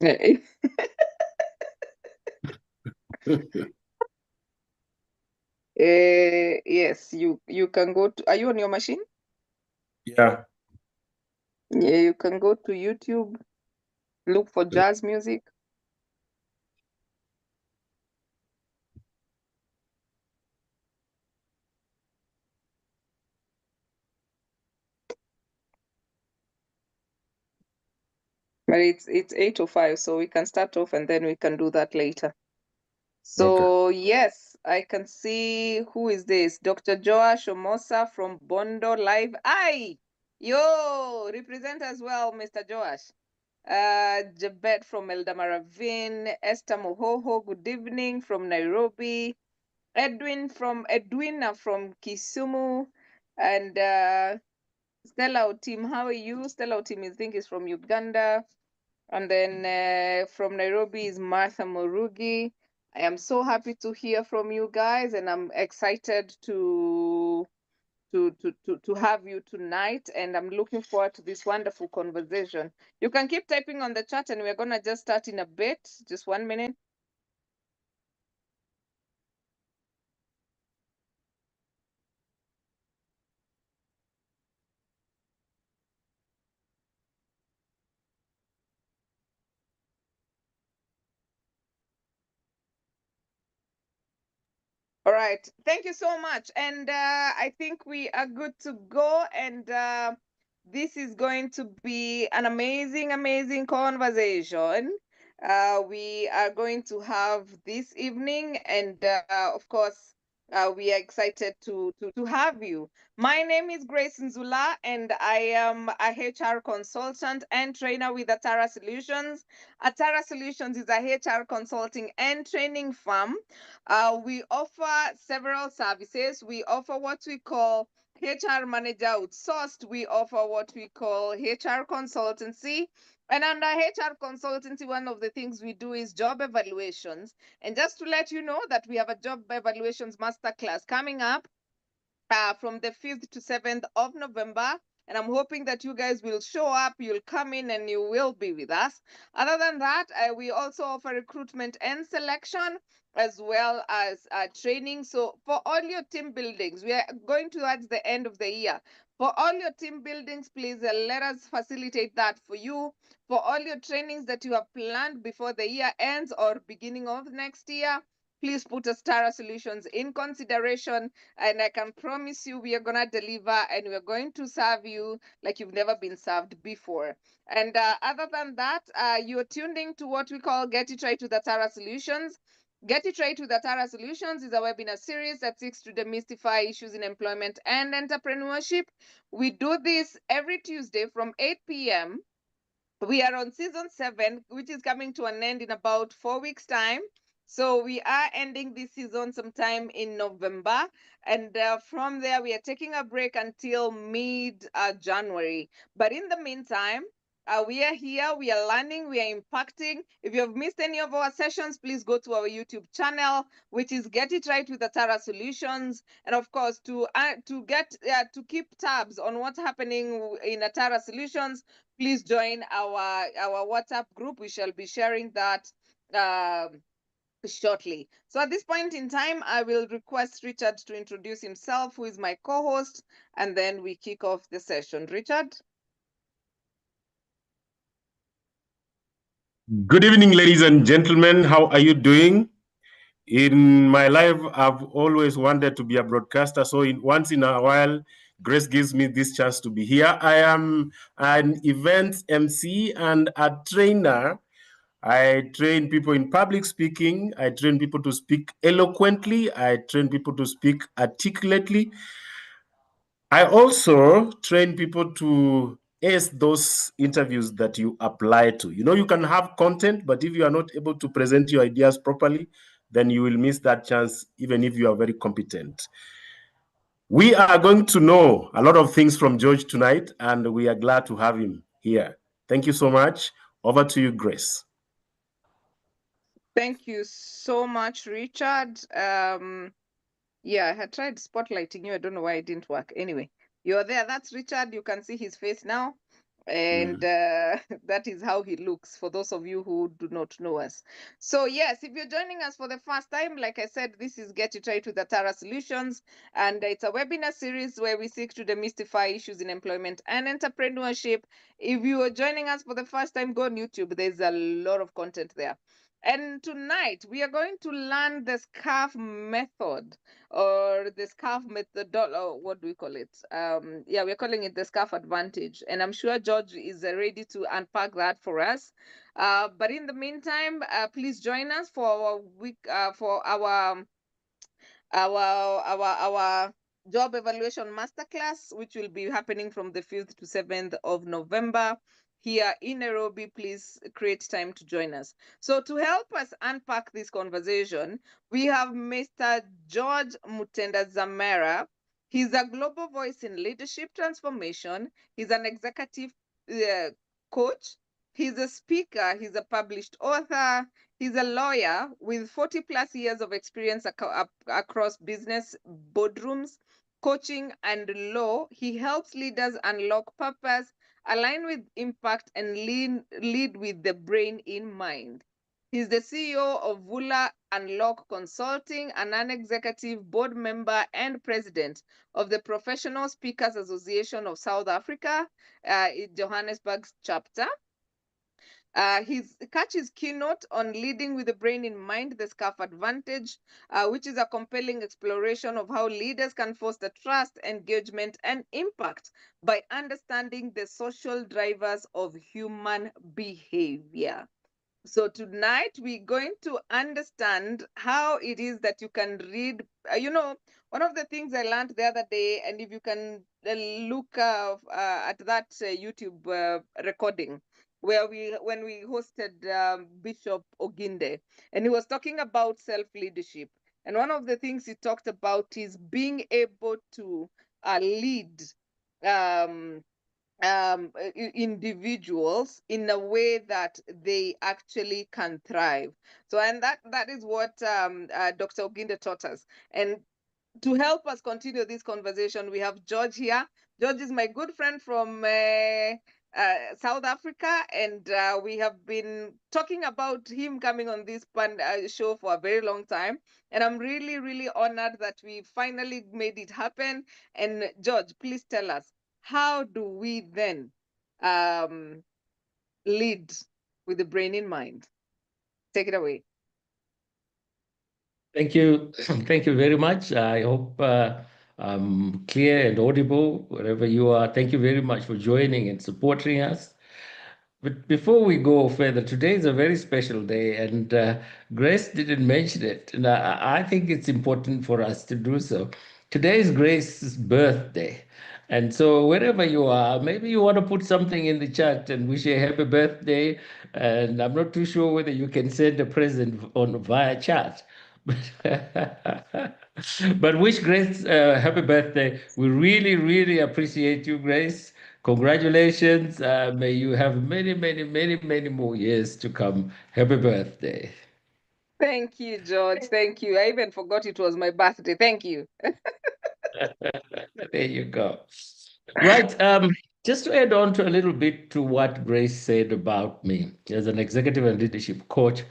Yes, you can go to, are you on your machine? Yeah. Yeah, you can go to YouTube, look for jazz music. But it's 8:05, so we can start off and then we can do that later. Okay. So yes, I can see who is this? Dr. Joash Omosa from Bondo Live. Aye, yo, represent as well, Mr. Joash. Jabet from Eldamaravin, Esther Mohoho, good evening from Nairobi. Edwina from Kisumu, and Stella Otim. How are you? Stella Otim, I think, is from Uganda. And then from Nairobi is Martha Morugi. I am so happy to hear from you guys, and I'm excited to have you tonight, and I'm looking forward to this wonderful conversation. You can keep typing on the chat, and we're gonna just start in a bit. Just 1 minute. All right. Thank you so much. And I think we are good to go. And this is going to be an amazing, amazing conversation. We are going to have this evening. And of course, we are excited to have you. My name is Grace Nzula, and I am a HR consultant and trainer with Atara Solutions. Atara Solutions is a HR consulting and training firm. We offer several services. We offer what we call HR manager outsourced. We offer what we call HR consultancy. And under HR consultancy, one of the things we do is job evaluations. And just to let you know that we have a job evaluations masterclass coming up from the 5th to 7th of November. And I'm hoping that you guys will show up, you'll come in, and you will be with us. Other than that, we also offer recruitment and selection as well as training. So for all your team buildings, we are going towards the end of the year. For all your team buildings, please let us facilitate that for you. For all your trainings that you have planned before the year ends or beginning of next year, please put Astara Solutions in consideration, and I can promise you we are going to deliver and we're going to serve you like you've never been served before. And other than that, you're tuned in to what we call Get It Right with Atara Solutions. Get It Right with Atara Solutions is a webinar series that seeks to demystify issues in employment and entrepreneurship. We do this every Tuesday from 8 p.m. We are on season 7, which is coming to an end in about 4 weeks' time. So we are ending this season sometime in November. And from there, we are taking a break until mid January. But in the meantime, we are here, we are learning, we are impacting. If you have missed any of our sessions, please go to our YouTube channel, which is Get It Right with Atara Solutions. And of course, to keep tabs on what's happening in Atara Solutions, please join our WhatsApp group. We shall be sharing that shortly. So at this point in time, I will request Richard to introduce himself, who is my co-host, and then we kick off the session. Richard? Good evening, ladies and gentlemen. How are you doing? In my life, I've always wanted to be a broadcaster. So once in a while, Grace gives me this chance to be here. I am an event MC and a trainer. I train people in public speaking. I train people to speak eloquently. I train people to speak articulately. I also train people to ace those interviews that you apply to. You know, you can have content, but if you are not able to present your ideas properly, then you will miss that chance, even if you are very competent. We are going to know a lot of things from George tonight, and we are glad to have him here. Thank you so much. Over to you, Grace. Thank you so much, Richard. Yeah, I had tried spotlighting you. I don't know why it didn't work. Anyway, you're there. That's Richard. You can see his face now. And that is how he looks for those of you who do not know us. So yes, if you're joining us for the first time, like I said, this is Get It Right with Atara Solutions, and it's a webinar series where we seek to demystify issues in employment and entrepreneurship. If you are joining us for the first time, go on YouTube. There's a lot of content there. And tonight we are going to learn the SCARF method, or the SCARF method, or what do we call it? Yeah, we're calling it the SCARF advantage. And I'm sure George is ready to unpack that for us. But in the meantime, please join us for our week, for our job evaluation masterclass, which will be happening from the 5th to 7th of November here in Nairobi. Please create time to join us. So to help us unpack this conversation, we have Mr. George Mutenda Zamera. He's a global voice in leadership transformation. He's an executive coach. He's a speaker. He's a published author. He's a lawyer with 40 plus years of experience across business, boardrooms, coaching, and law. He helps leaders unlock purpose, align with impact, and lead with the brain in mind. He's the CEO of Vula Unlock Consulting, a non-executive board member and president of the Professional Speakers Association of South Africa, Johannesburg chapter. His keynote on leading with the brain in mind, the SCARF advantage, which is a compelling exploration of how leaders can foster trust, engagement, and impact by understanding the social drivers of human behavior. So tonight we're going to understand how it is that you can read, one of the things I learned the other day, and if you can look at that YouTube recording, where when we hosted Bishop Oginde, and he was talking about self-leadership. And one of the things he talked about is being able to lead individuals in a way that they actually can thrive. So, and that is what Dr. Oginde taught us. And to help us continue this conversation, we have George here. George is my good friend from South Africa, and we have been talking about him coming on this show for a very long time. And I'm really, really honored that we finally made it happen. And George, please tell us, how do we then lead with the brain in mind? Take it away. Thank you. Thank you very much. I hope I'm clear and audible wherever you are. Thank you very much for joining and supporting us. But before we go further, today is a very special day, and Grace didn't mention it, and I think it's important for us to do so. Today is Grace's birthday. And so wherever you are, maybe you want to put something in the chat and wish her a happy birthday. And I'm not too sure whether you can send a present on via chat. But wish Grace happy birthday. We really, really appreciate you, Grace. Congratulations. May you have many, many, many, many more years to come. Happy birthday. Thank you, George. Thank you. I even forgot it was my birthday. Thank you. There you go. Right. Just to add on to a little bit to what Grace said about me as an executive and leadership coach,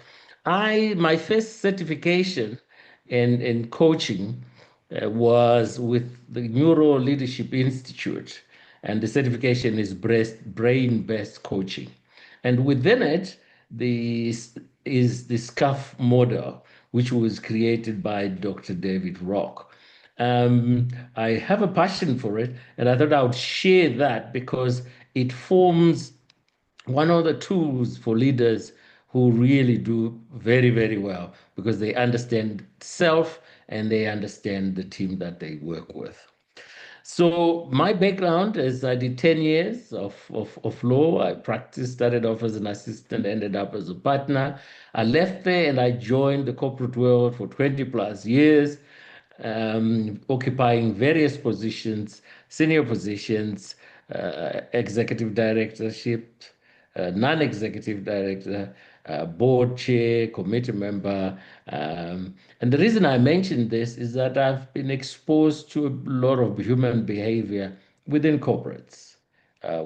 my first certification in coaching was with the Neuro Leadership Institute, and the certification is brain-based coaching, and within it, is the SCARF model, which was created by Dr. David Rock. I have a passion for it, and I thought I would share that because it forms one of the tools for leaders who really do very, very well because they understand self and they understand the team that they work with. So my background is I did 10 years of law. I practiced, started off as an assistant, ended up as a partner. I left there and I joined the corporate world for 20 plus years, occupying various positions, senior positions, executive directorship, non-executive director, board chair, committee member. And the reason I mention this is that I've been exposed to a lot of human behavior within corporates.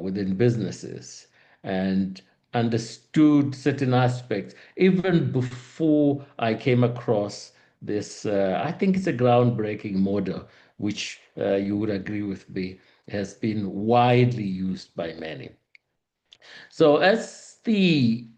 within businesses and understood certain aspects even before I came across this. I think it's a groundbreaking model, which you would agree with me, has been widely used by many. So as the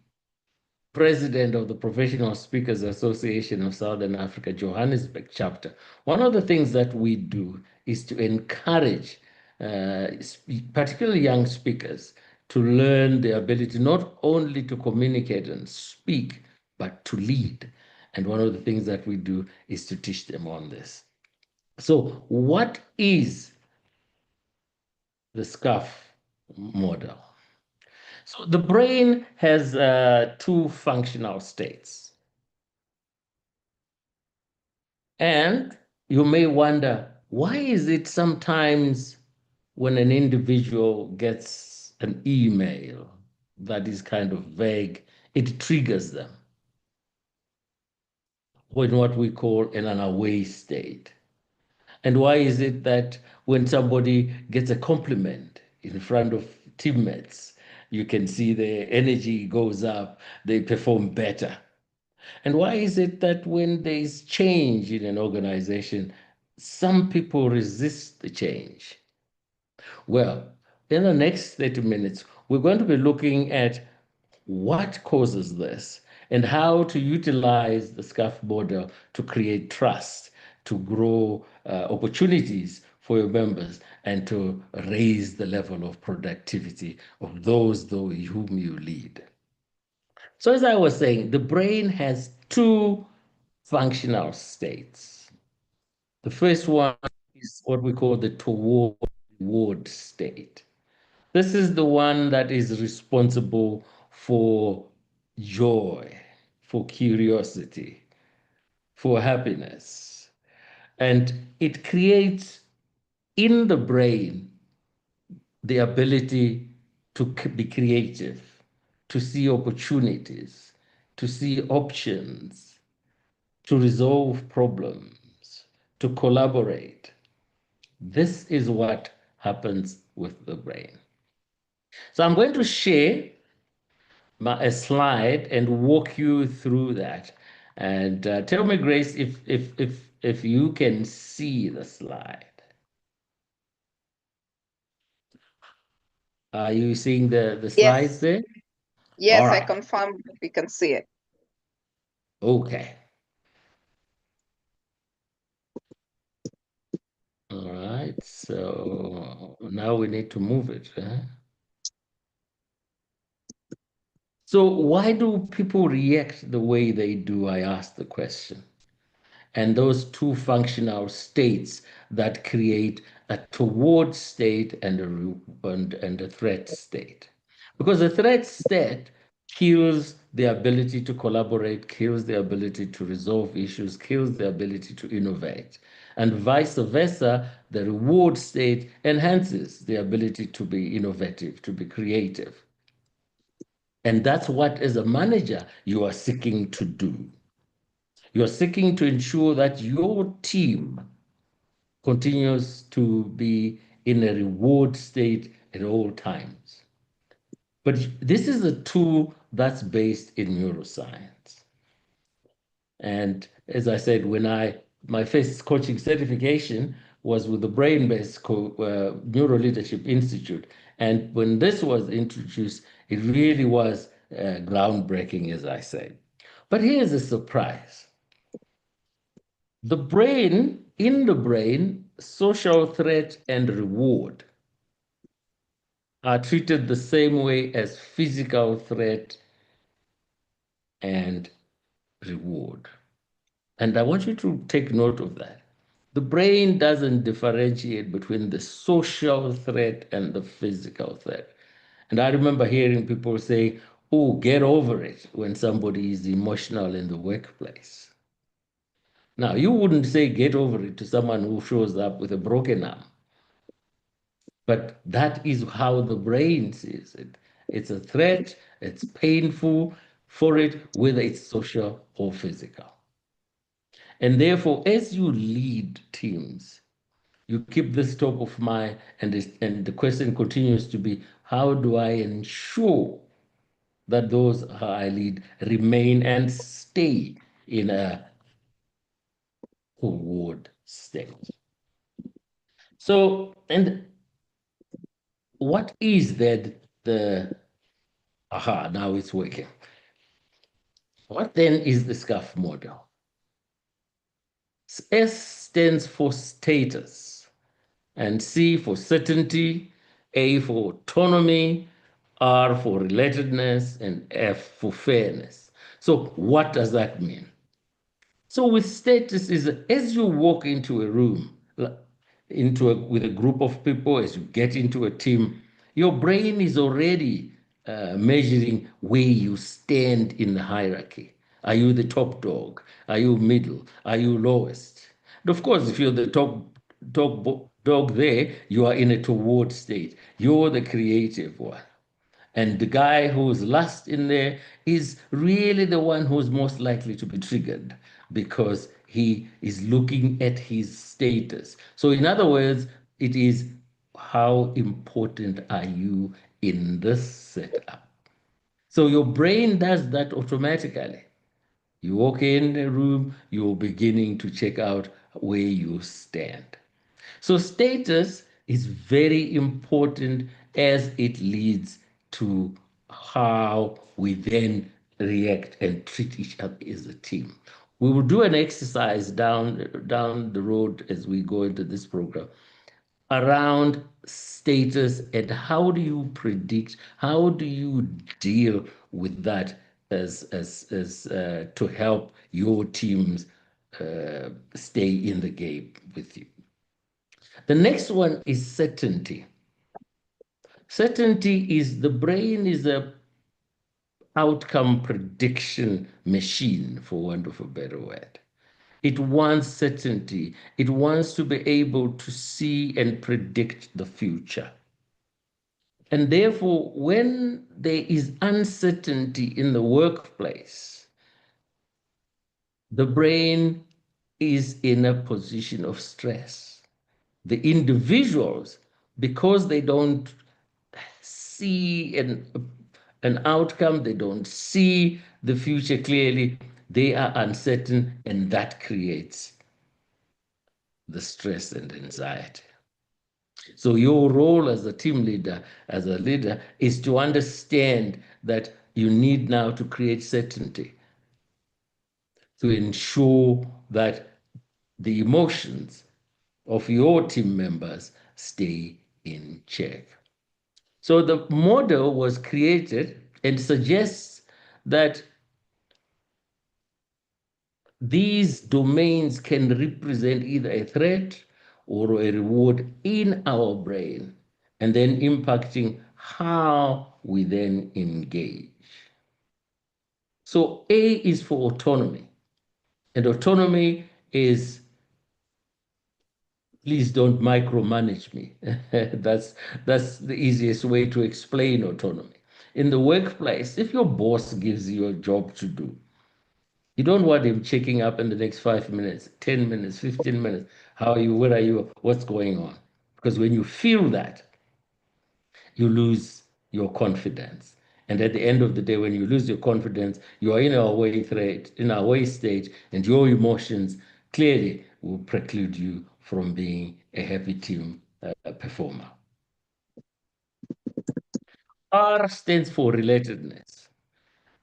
president of the Professional Speakers Association of Southern Africa, Johannesburg chapter, one of the things that we do is to encourage particularly young speakers to learn the ability not only to communicate and speak, but to lead. And one of the things that we do is to teach them on this. So what is the SCAF model? So the brain has two functional states. And you may wonder, why is it sometimes when an individual gets an email that is kind of vague, it triggers them in what we call an unaware state? And why is it that when somebody gets a compliment in front of teammates, you can see their energy goes up, they perform better? And why is it that when there is change in an organization, some people resist the change? Well, in the next 30 minutes, we're going to be looking at what causes this and how to utilize the SCAF model to create trust, to grow opportunities for your members, and to raise the level of productivity of those whom you lead. So as I was saying, the brain has two functional states. The first one is what we call the toward reward state. This is the one that is responsible for joy, for curiosity, for happiness. And it creates in the brain the ability to be creative, to see opportunities, to see options, to resolve problems, to collaborate. This is what happens with the brain. So I'm going to share a slide and walk you through that. And tell me, Grace, if you can see the slide. Are you seeing the slides there? Yes, All I right. confirm we can see it. Okay. All right. So now we need to move it. Huh? So why do people react the way they do? I asked the question. And those two functional states that create a toward state and a threat state. Because the threat state kills the ability to collaborate, kills the ability to resolve issues, kills the ability to innovate. And vice versa, the reward state enhances the ability to be innovative, to be creative. And that's what, as a manager, you are seeking to do. You're seeking to ensure that your team continues to be in a reward state at all times. But this is a tool that's based in neuroscience. And as I said, my first coaching certification was with the Brain-Based Neuro Leadership Institute. And when this was introduced, it really was groundbreaking, as I said. But here's a surprise. The brain, in the brain, social threat and reward are treated the same way as physical threat and reward. And I want you to take note of that. The brain doesn't differentiate between the social threat and the physical threat. And I remember hearing people say, oh, get over it when somebody is emotional in the workplace. Now, you wouldn't say get over it to someone who shows up with a broken arm. But that is how the brain sees it. It's a threat, it's painful for it, whether it's social or physical. And therefore, as you lead teams, You keep this top of mind, and the question continues to be, how do I ensure that those I lead remain and stay in a forward state? So, and what is that now it's working. What then is the SCAF model? S stands for status, and C for certainty, A for autonomy, R for relatedness, and F for fairness. So what does that mean? So with status is as you walk into a room, with a group of people, as you get into a team, your brain is already measuring where you stand in the hierarchy. Are you the top dog? Are you middle? Are you lowest? And of course, if you're the top dog there, you are in a toward state. You're the creative one. And the guy who's last in there is really the one who's most likely to be triggered because he is looking at his status. So, in other words, it is how important are you in this setup? So, your brain does that automatically. You walk in a room, you're beginning to check out where you stand. So status is very important as it leads to how we then react and treat each other as a team. We will do an exercise down the road as we go into this program around status and how do you predict, how do you deal with that as to help your teams stay in the game with you. The next one is certainty. Certainty is the brain is a outcome prediction machine, for want of a better word. It wants certainty. It wants to be able to see and predict the future. And therefore, when there is uncertainty in the workplace, the brain is in a position of stress. The individuals, because they don't see an outcome, they don't see the future clearly, they are uncertain, and that creates the stress and anxiety. So your role as a team leader, as a leader, is to understand that you need now to create certainty, to ensure that the emotions of your team members stay in check. So the model was created and suggests that these domains can represent either a threat or a reward in our brain, and then impacting how we then engage. So A is for autonomy, and autonomy is, please don't micromanage me. that's the easiest way to explain autonomy. In the workplace, if your boss gives you a job to do, you don't want him checking up in the next 5 minutes, 10 minutes, 15 minutes. How are you? Where are you? What's going on? Because when you feel that, you lose your confidence. And at the end of the day, when you lose your confidence, you are in a away stage, and your emotions clearly will preclude you from being a happy team performer. R stands for relatedness.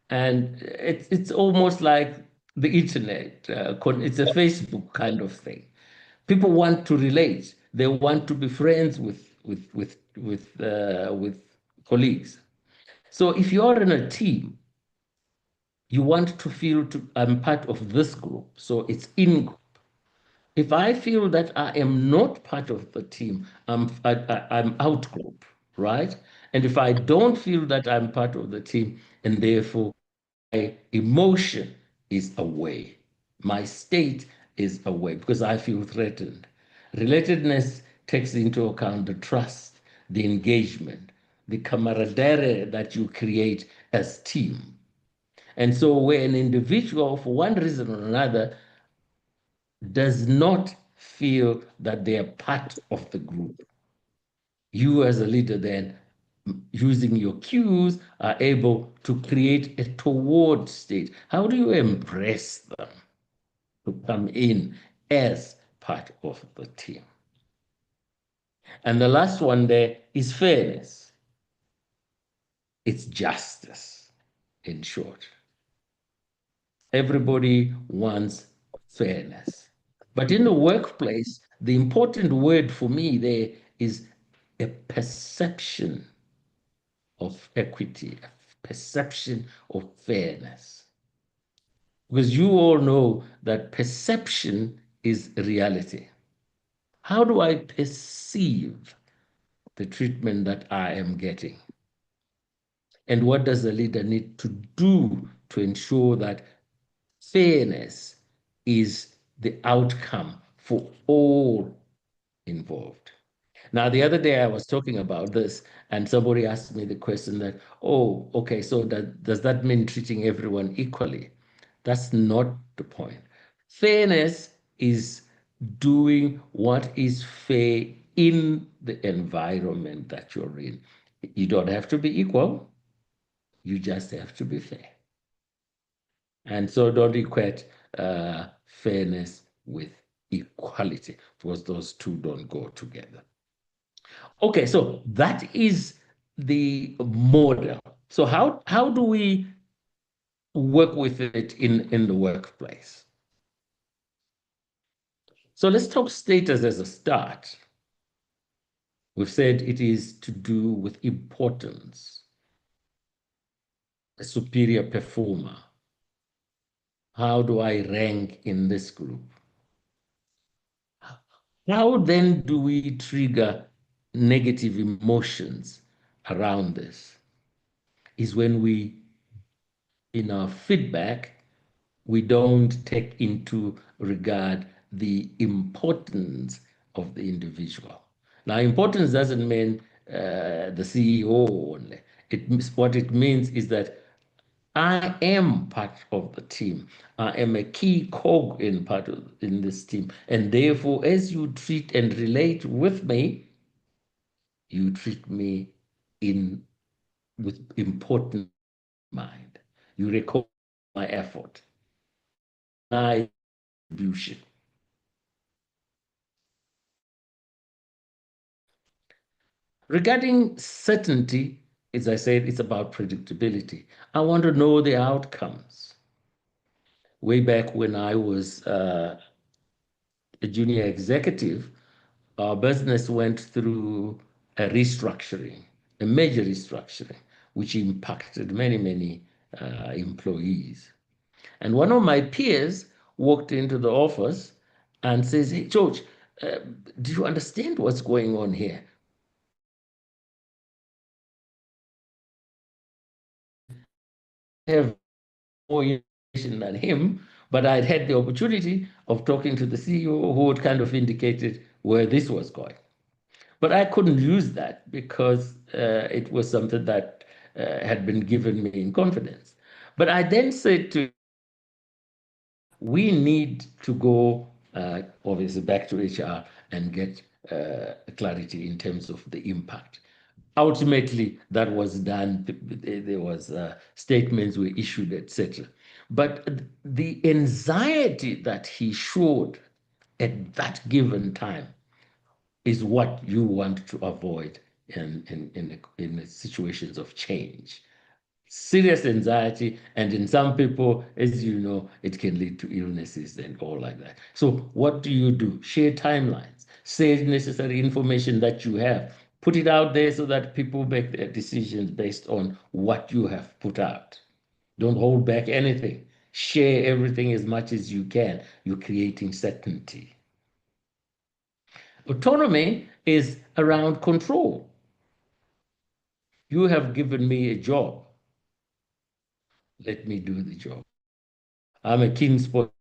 And it's almost like the internet. It's a Facebook kind of thing. People want to relate. They want to be friends with colleagues. So if you are in a team, you want to feel I'm part of this group. So it's in group. If I feel that I am not part of the team, I'm out group, right? And if I don't feel that I'm part of the team, and therefore my emotion is away, my state is away because I feel threatened. Relatedness takes into account the trust, the engagement, the camaraderie that you create as team. And so where an individual, for one reason or another, does not feel that they are part of the group. You as a leader then, using your cues, are able to create a toward state. How do you embrace them to come in as part of the team? And the last one there is fairness. It's justice, in short. Everybody wants fairness. But in the workplace, the important word for me there is a perception of equity, a perception of fairness. Because you all know that perception is reality. How do I perceive the treatment that I am getting? And what does the leader need to do to ensure that fairness is the outcome for all involved? Now, the other day I was talking about this, and somebody asked me the question that, oh, okay, so does that mean treating everyone equally? That's not the point. Fairness is doing what is fair in the environment that you're in. You don't have to be equal, you just have to be fair. And so don't equate fairness with equality, because those two don't go together. Okay, so that is the model. So how do we work with it in the workplace? So let's talk status as a start. We've said it is to do with importance, a superior performer. How do I rank in this group? How then do we trigger negative emotions around this? Is when we, in our feedback, we don't take into regard the importance of the individual. Now, importance doesn't mean the CEO only. What it means is that I am part of the team. I am a key cog in this team. And therefore, as you treat and relate with me, you treat me with important mind. You record my effort, my contribution. Regarding certainty, as I said, it's about predictability. I want to know the outcomes. Way back when I was a junior executive, our business went through a restructuring, a major restructuring, which impacted many employees. And one of my peers walked into the office and says, "Hey, George, do you understand what's going on here?" I have more information than him, but I'd had the opportunity of talking to the CEO who had kind of indicated where this was going. But I couldn't use that because it was something that had been given me in confidence. But I then said to, we need to go obviously back to HR and get clarity in terms of the impact. Ultimately, that was done. There was statements were issued, etc. But the anxiety that he showed at that given time is what you want to avoid in situations of change. Serious anxiety, and in some people, as you know, it can lead to illnesses and all like that. So what do? Share timelines, say necessary information that you have, put it out there so that people make their decisions based on what you have put out. Don't hold back anything. Share everything as much as you can. You're creating certainty. Autonomy is around control. You have given me a job. Let me do the job. I'm a keen sport.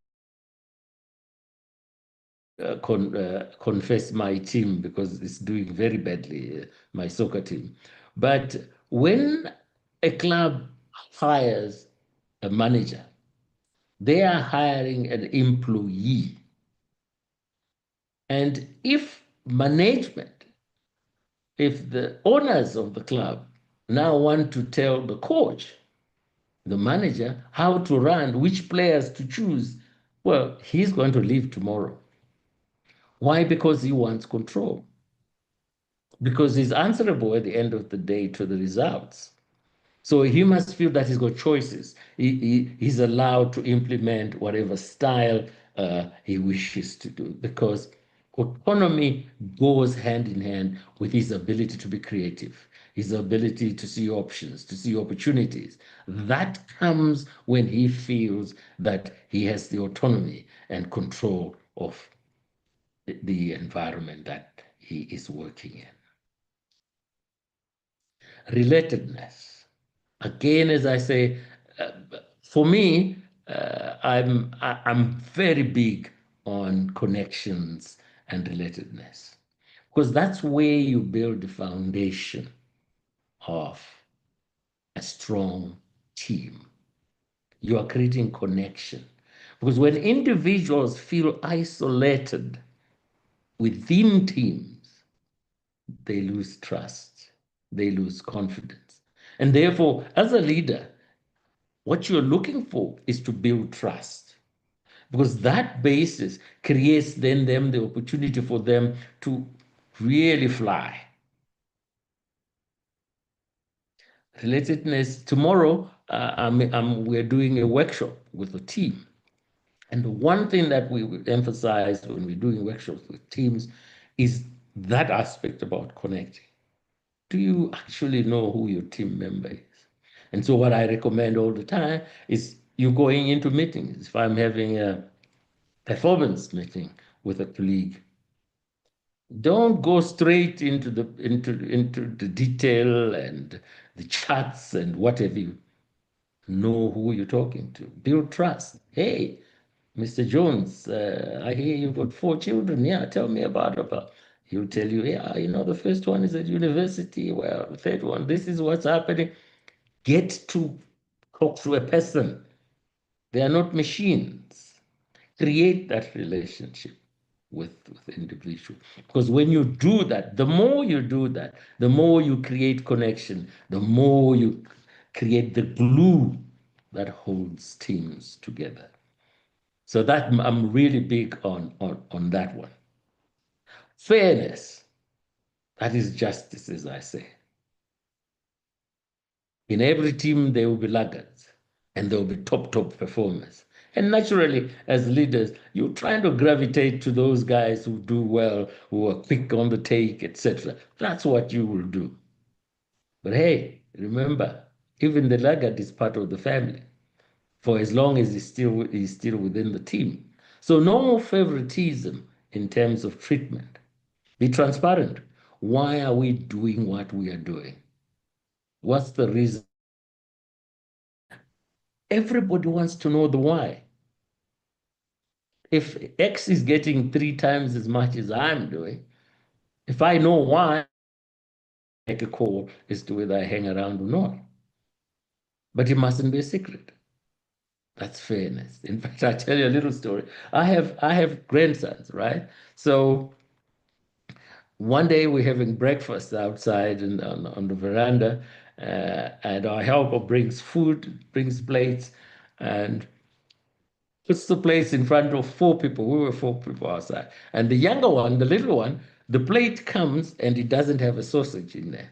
Confess my team because it's doing very badly, my soccer team. But when a club hires a manager, they are hiring an employee. And if management, if the owners of the club now want to tell the coach, the manager, how to run, which players to choose, well, he's going to leave tomorrow. Why? Because he wants control. Because he's answerable at the end of the day to the results. So he must feel that he's got choices. He's allowed to implement whatever style he wishes to do, because autonomy goes hand in hand with his ability to be creative, his ability to see options, to see opportunities. That comes when he feels that he has the autonomy and control of the environment that he is working in. Relatedness. Again, as I say, for me, I'm very big on connections and relatedness, because that's where you build the foundation of a strong team. You are creating connection, because when individuals feel isolated within teams, they lose trust, they lose confidence. And therefore, as a leader, what you're looking for is to build trust, because that basis creates then them the opportunity for them to really fly. Relatedness. Tomorrow, we're doing a workshop with a team. And the one thing that we emphasize when we're doing workshops with teams is that aspect about connecting. Do you actually know who your team member is? And so what I recommend all the time is you going into meetings. If I'm having a performance meeting with a colleague, don't go straight into the detail and the charts and whatever. You know who you're talking to. Build trust. Hey, Mr. Jones, I hear you've got 4 children. Yeah, tell me about it. He'll tell you, yeah, the first one is at university. Well, the third one, this is what's happening. Get to talk to a person. They are not machines. Create that relationship with individuals. Because when you do that, the more you do that, the more you create connection, the more you create the glue that holds teams together. So that I'm really big on that one. Fairness, that is justice, as I say. In every team, there will be laggards and there will be top performers. And naturally, as leaders, you're trying to gravitate to those guys who do well, who are quick on the take, etc. That's what you will do. But hey, remember, even the laggard is part of the family, for as long as he's still within the team. So no favoritism in terms of treatment. Be transparent. Why are we doing what we are doing? What's the reason? Everybody wants to know the why. If X is getting 3 times as much as I'm doing, if I know why, I make a call as to whether I hang around or not. But it mustn't be a secret. That's fairness. In fact, I'll tell you a little story. I have grandsons, right? So one day we're having breakfast outside and on the veranda, and our helper brings food, brings plates, and puts the plates in front of 4 people. We were 4 people outside. And the younger one, the little one, the plate comes and it doesn't have a sausage in there.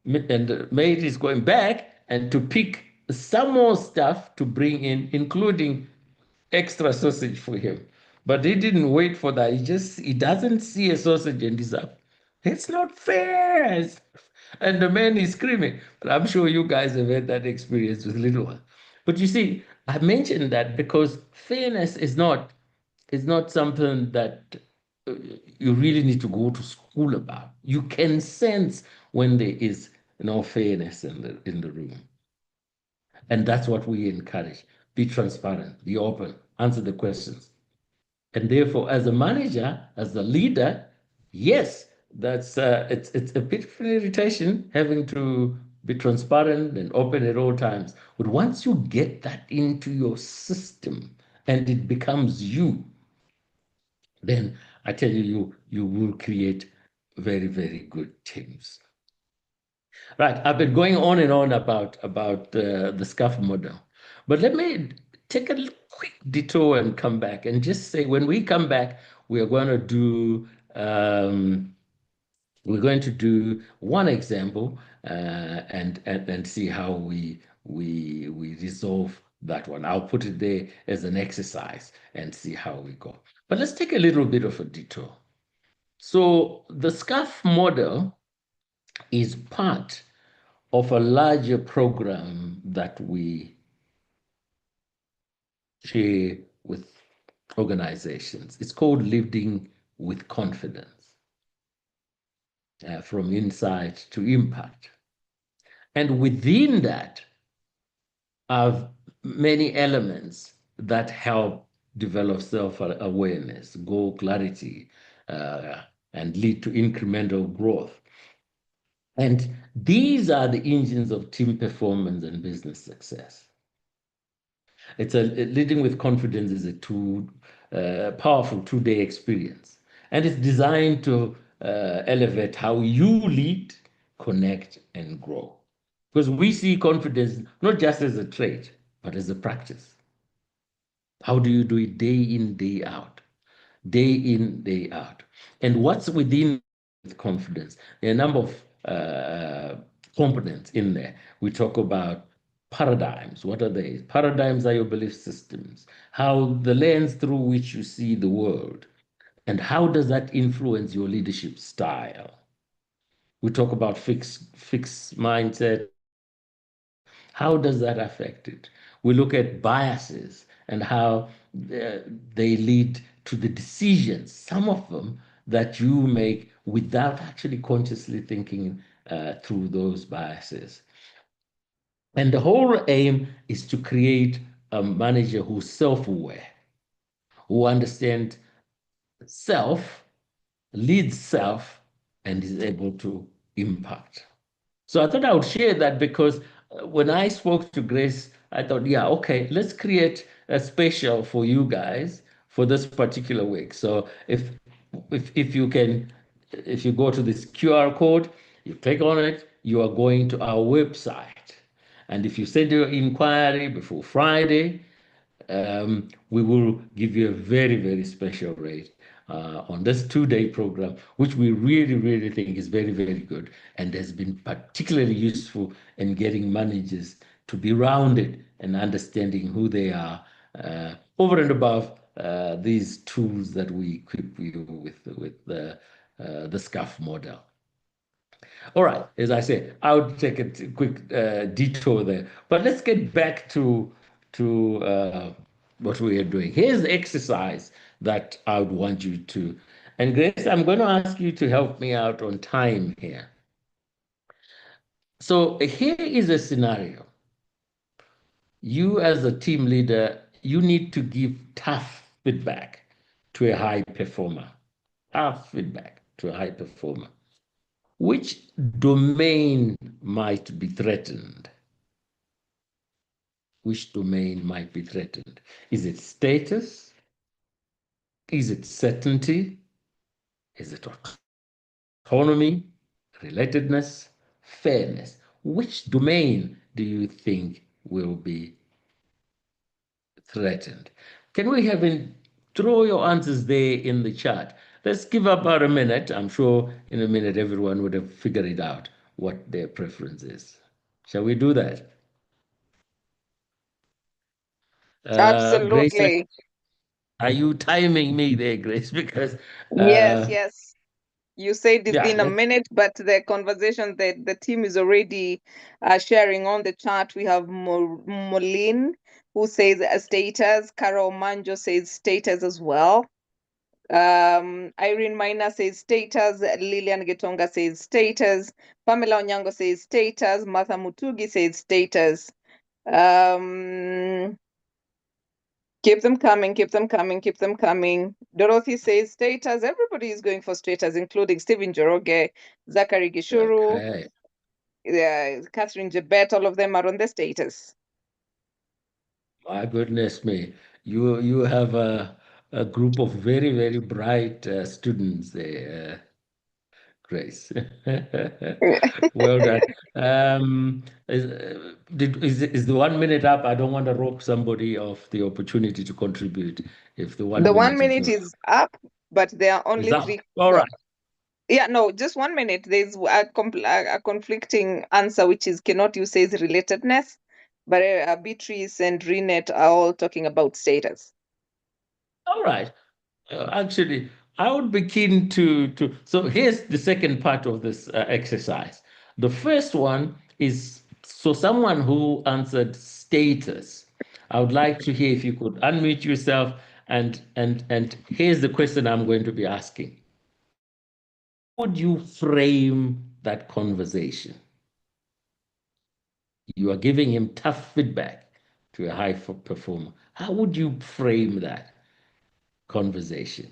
And the mate is going back and to pick some more stuff to bring in, including extra sausage for him. But he didn't wait for that. He doesn't see a sausage and he's up. It's not fair. And the man is screaming. But I'm sure you guys have had that experience with little one. But you see, I mentioned that because fairness is not something that you really need to go to school about. You can sense when there is no fairness in the room. And that's what we encourage. Be transparent, be open, answer the questions. And therefore, as a manager, as a leader, yes, that's it's a bit of an irritation having to be transparent and open at all times. But once you get that into your system and it becomes you, then I tell you, you will create very, very good teams. Right, I've been going on and on about the SCAF model, but let me take a quick detour and come back and just say, when we come back, we are going to do one example and see how we resolve that one. I'll put it there as an exercise and see how we go. But let's take a little bit of a detour. So the SCAF model is part of a larger program that we share with organizations. It's called Living with Confidence, from insight to impact. And within that are many elements that help develop self-awareness, goal clarity, and lead to incremental growth. And these are the engines of team performance and business success. Leading with confidence is a powerful two-day experience, and it's designed to elevate how you lead, connect, and grow. Because we see confidence not just as a trait, but as a practice. How do you do it day in, day out? Day in, day out. And what's within confidence? There are a number of components in there. We talk about paradigms. What are they? Paradigms are your belief systems, how the lens through which you see the world, and how does that influence your leadership style? We talk about fixed mindset. How does that affect it? We look at biases and how they lead to the decisions, some of them that you make without actually consciously thinking through those biases. And the whole aim is to create a manager who's self-aware, who understands self, leads self, and is able to impact. So I thought I would share that because when I spoke to Grace, I thought, yeah, okay, let's create a special for you guys for this particular week. So if you go to this QR code, you click on it, you are going to our website. And if you send your inquiry before Friday, we will give you a very, very special rate on this 2-day program, which we really, really think is very, very good and has been particularly useful in getting managers to be rounded and understanding who they are over and above these tools that we equip you with the SCAF model. All right, as I said, I would take a quick detour there, but let's get back to what we are doing. Here's the exercise that I would want you to, and Grace, I'm going to ask you to help me out on time here. So here is a scenario. You as a team leader, you need to give tough feedback to a high performer. Tough feedback to a high performer. Which domain might be threatened? Which domain might be threatened? Is it status? Is it certainty? Is it autonomy, relatedness, fairness? Which domain do you think will be threatened? Can we have throw your answers there in the chat? Let's give about a minute. I'm sure in a minute everyone would have figured it out what their preference is. Shall we do that? Grace, Absolutely. are you timing me there, Grace? Because Yes. You said it's yeah, in a minute, but the conversation that the team is already sharing on the chat. We have Molin, who says status. Carol Manjo says status as well. Irene Maina says status. Lilian Getonga says status. Pamela Onyango says status. Martha Mutugi says status. Keep them coming, keep them coming, keep them coming. Dorothy says status. Everybody is going for status, including Stephen Joroge, Zachary Gishuru, okay. Catherine Jebet. All of them are on the status. My goodness me, you have a a group of very, very bright students there, Grace. Well done. Is the 1 minute up? I don't want to rob somebody of the opportunity to contribute if the 1 The minute 1 minute is is up, but there are not. only Is up. three. All right. Yeah, no, just 1 minute. There's a conflicting answer, which is cannot you says relatedness, but Beatrice and Renette are all talking about status. All right. Actually, I would be keen to. So here's the second part of this exercise. The first one is so someone who answered status. I would like to hear if you could unmute yourself and here's the question I'm going to be asking. How would you frame that conversation? You are giving him tough feedback to a high performer. How would you frame that conversation?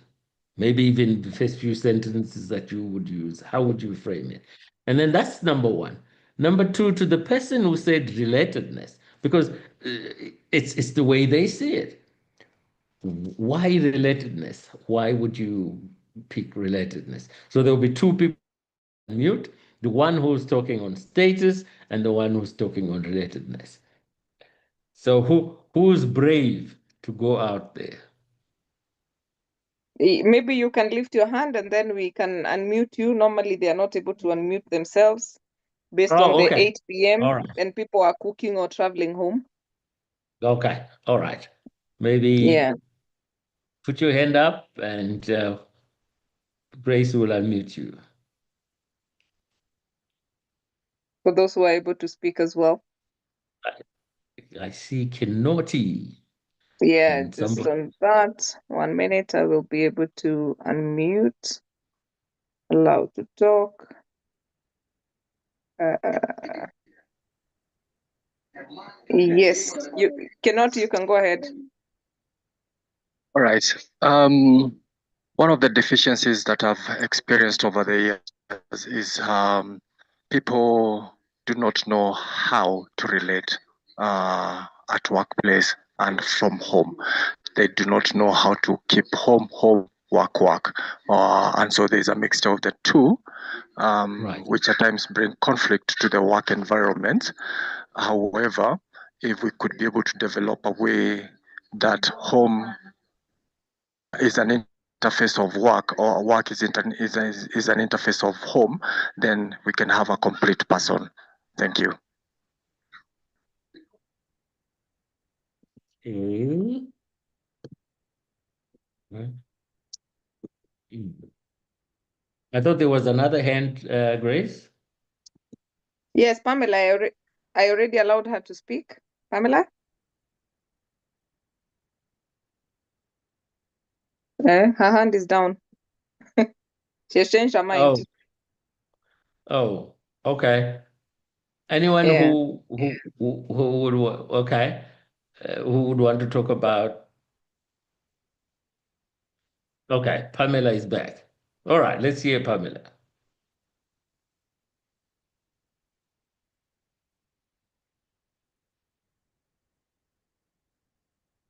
Maybe even the first few sentences that you would use, how would you frame it? And then that's number one. Number two, to the person who said relatedness, because it's the way they see it. Why relatedness? Why would you pick relatedness? So there will be two people on mute, the one who's talking on status and the one who's talking on relatedness. So who's brave to go out there? Maybe you can lift your hand and then we can unmute you. Normally, they are not able to unmute themselves based on the 8 p.m. All right. and people are cooking or traveling home. Okay. All right. Maybe put your hand up and Grace will unmute you. For those who are able to speak as well. I see Kinoti. Yeah, just on that. 1 minute, I will be able to unmute. Allow to talk. Yes, you cannot. You can go ahead. All right. One of the deficiencies that I've experienced over the years is people do not know how to relate at workplace and from home. They do not know how to keep home, work. And so there's a mixture of the two, which at times bring conflict to the work environment. However, if we could be able to develop a way that home is an interface of work, or work is an interface of home, then we can have a complete person. Thank you. I thought there was another hand, Grace. Yes, Pamela, I already allowed her to speak. Pamela? Her hand is down. She has changed her mind. Oh, okay. Anyone who would who would want to talk about? Okay, Pamela is back. All right, let's hear Pamela.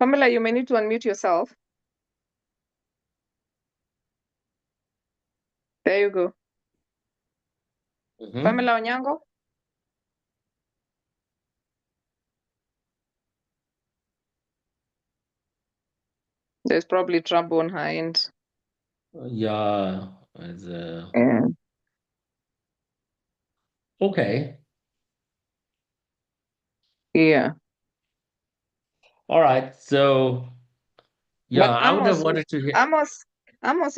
Pamela, you may need to unmute yourself. There you go. Pamela Onyango? There's probably trouble on her end. Yeah. Okay. Yeah. All right. So, yeah, but I would have wanted to hear. Amos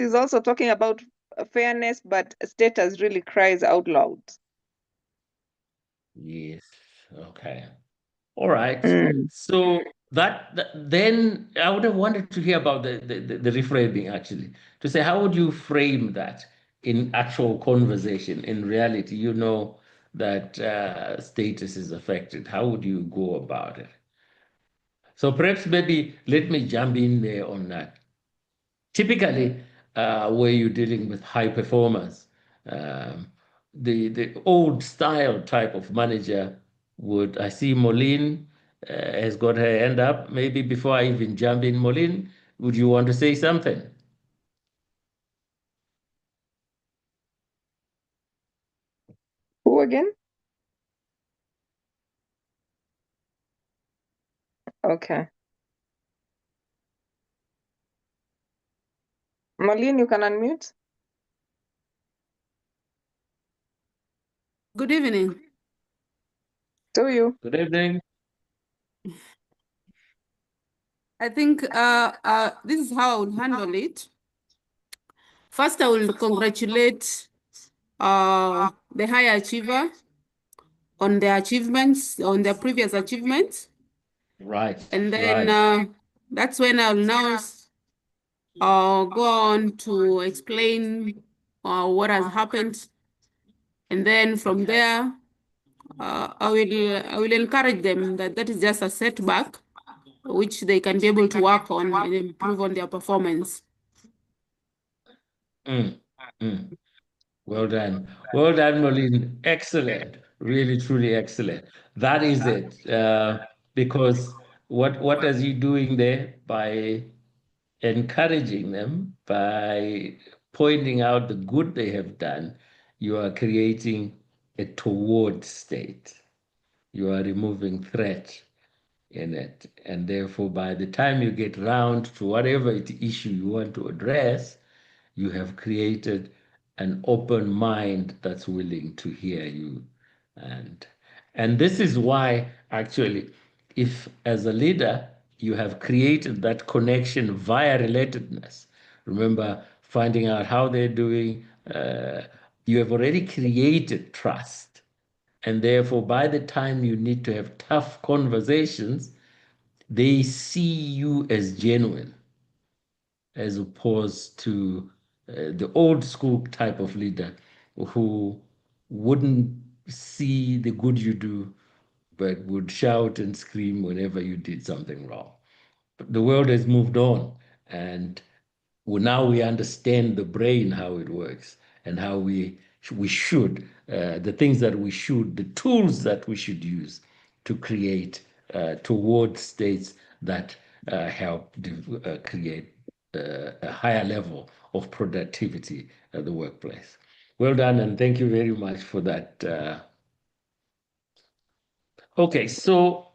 is also talking about fairness, but status really cries out loud. Yes. Okay. All right. So then I would have wanted to hear about the reframing, actually, to say, how would you frame that in actual conversation? In reality, you know that status is affected. How would you go about it? So perhaps maybe let me jump in there on that. Typically, where you're dealing with high performers, the old style type of manager I see Moline has got her hand up. Maybe before I even jump in, Moline, would you want to say something? Who again? Okay. Marlene, you can unmute. Good evening. To you. Good evening. I think this is how I would handle it. First, I will congratulate the high achiever on their achievements, on their previous achievements. Right. And then that's when I'll now go on to explain what has happened. And then from there, I will encourage them that that is just a setback, which they can be able to work on and improve on their performance. Well done. Well done, Marlene. Excellent. Really, truly excellent. That is it. Because what is he doing there? By encouraging them, by pointing out the good they have done, you are creating a toward state. You are removing threat in it. And therefore, by the time you get round to whatever issue you want to address, you have created an open mind that's willing to hear you. And this is why, actually, if as a leader, you have created that connection via relatedness, remember finding out how they're doing, you have already created trust. And therefore, by the time you need to have tough conversations, they see you as genuine, as opposed to the old school type of leader who wouldn't see the good you do, but would shout and scream whenever you did something wrong. But the world has moved on, and now we understand the brain, how it works, and how we should, the things that we should, the tools that we should use to create toward states that help create a higher level of productivity at the workplace. Well done, and thank you very much for that. Okay, so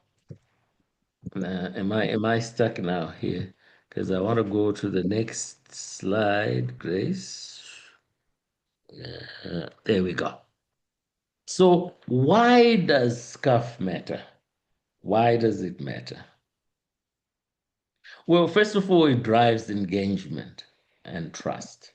am I stuck now here? Because I want to go to the next slide, Grace. There we go. So why does SCUF matter? Why does it matter? Well, first of all, it drives engagement and trust.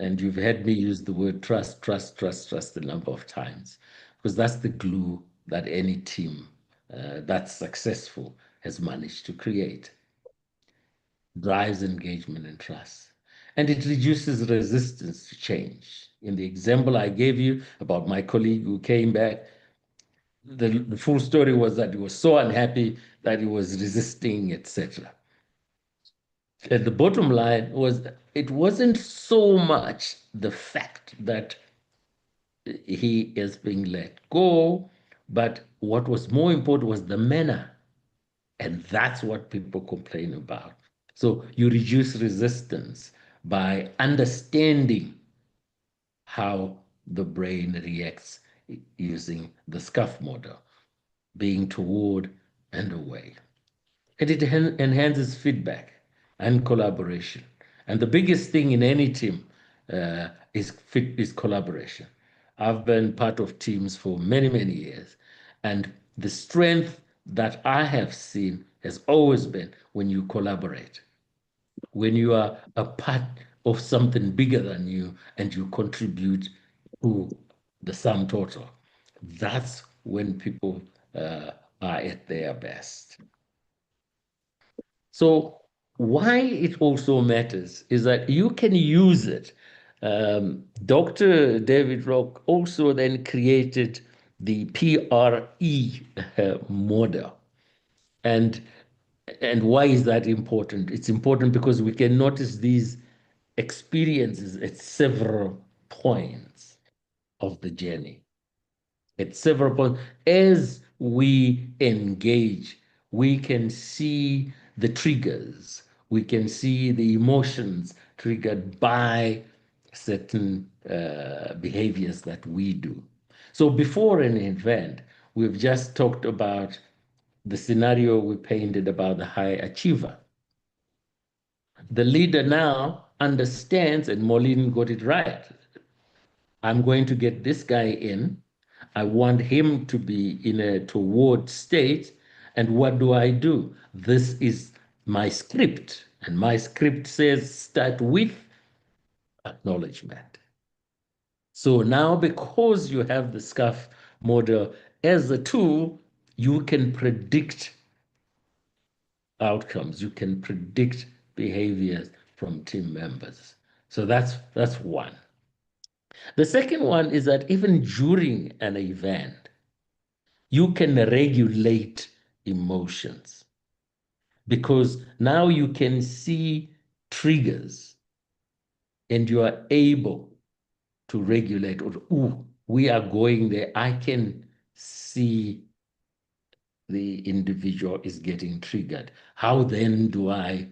And you've had me use the word trust a number of times, because that's the glue that any team that's successful has managed to create. Drives engagement and trust. And it reduces resistance to change. In the example I gave you about my colleague who came back, the full story was that he was so unhappy that he was resisting, etc. And the bottom line was it wasn't so much the fact that he is being let go, but what was more important was the manner. And that's what people complain about. So you reduce resistance by understanding how the brain reacts using the SCUF model, being toward and away. And it enhances feedback and collaboration. And the biggest thing in any team is collaboration. I've been part of teams for many, many years. And the strength that I have seen has always been when you collaborate, when you are a part of something bigger than you and you contribute to the sum total. That's when people are at their best. So why it also matters is that you can use it. Dr. David Rock also then created the PRE model. And why is that important? It's important because we can notice these experiences at several points of the journey. At several points, as we engage, we can see the triggers, We can see the emotions triggered by certain behaviors that we do. So before an event, we've just talked about the scenario we painted about the high achiever. The leader now understands, and Moline got it right. I'm going to get this guy in. I want him to be in a toward state. And what do? This is my script. And my script says start with acknowledgement. So now, because you have the SCAF model as a tool, you can predict outcomes. You can predict behaviors from team members. So that's one. The second one is that even during an event, you can regulate emotions because now you can see triggers and you are able to regulate. Ooh, we are going there. I can see the individual is getting triggered. How then do I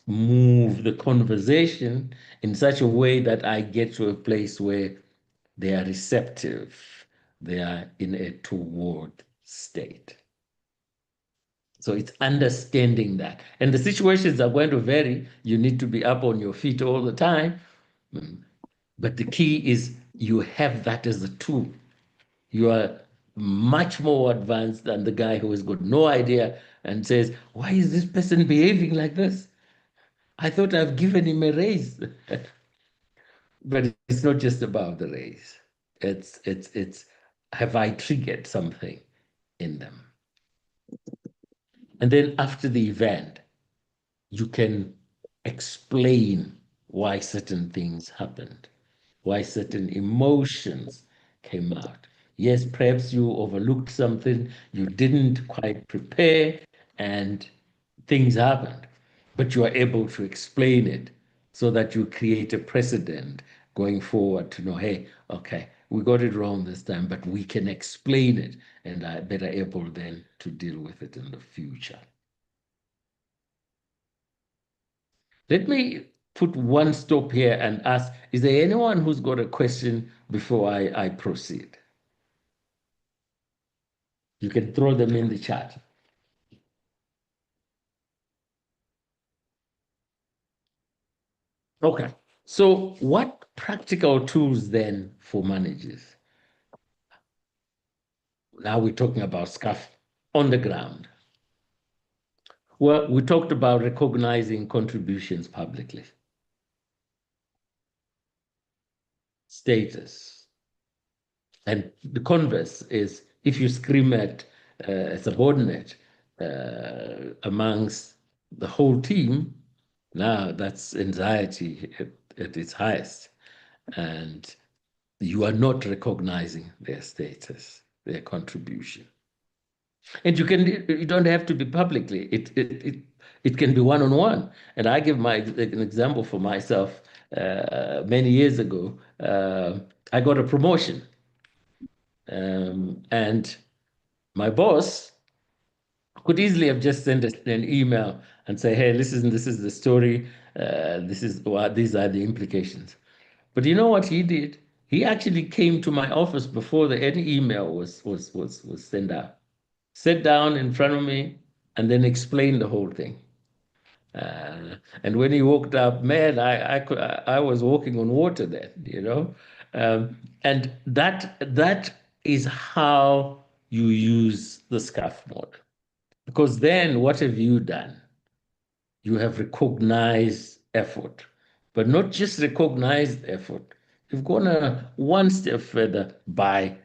move the conversation in such a way that I get to a place where they are receptive, they are in a toward state? So it's understanding that. And the situations are going to vary. You need to be up on your feet all the time. But the key is you have that as a tool. You are much more advanced than the guy who has got no idea and says, why is this person behaving like this? I thought I've given him a raise. But it's not just about the raise. It's have I triggered something in them? And then after the event, you can explain why certain things happened, why certain emotions came out. Yes, perhaps you overlooked something, you didn't quite prepare, and things happened, but you are able to explain it so that you create a precedent going forward to know, hey, okay, we got it wrong this time, but we can explain it and are better able then to deal with it in the future. Let me put one stop here and ask, is there anyone who's got a question before I proceed? You can throw them in the chat. Okay, so what practical tools then for managers? Now we're talking about SCAF on the ground. Well, we talked about recognizing contributions publicly. Status. And the converse is if you scream at a subordinate amongst the whole team, now that's anxiety at its highest. And you are not recognizing their status, their contribution. And you don't have to be publicly. It can be one-on-one. And I give an example for myself. Many years ago, I got a promotion. And my boss could easily have just sent an email and say, hey, listen, this is the story. These are the implications. But you know what he did? He actually came to my office before any email was sent out. Sat down in front of me and then explained the whole thing. And when he walked up, man, I was walking on water then, you know. And that is how you use the SCAF model. Because then what have you done? You have recognized effort, but not just recognized effort. You've gone one step further by,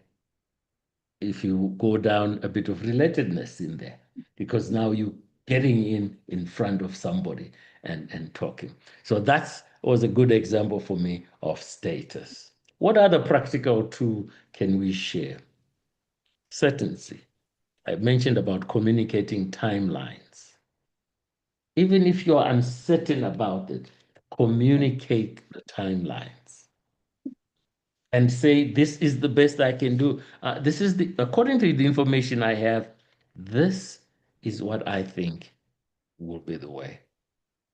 if you go down a bit of relatedness in there, because now you're getting in front of somebody and talking. So that was a good example for me of status. What other practical tool can we share? Certainty. I mentioned about communicating timelines. Even if you're uncertain about it, communicate the timelines and say, this is the best I can do. According to the information I have, this is what I think will be the way.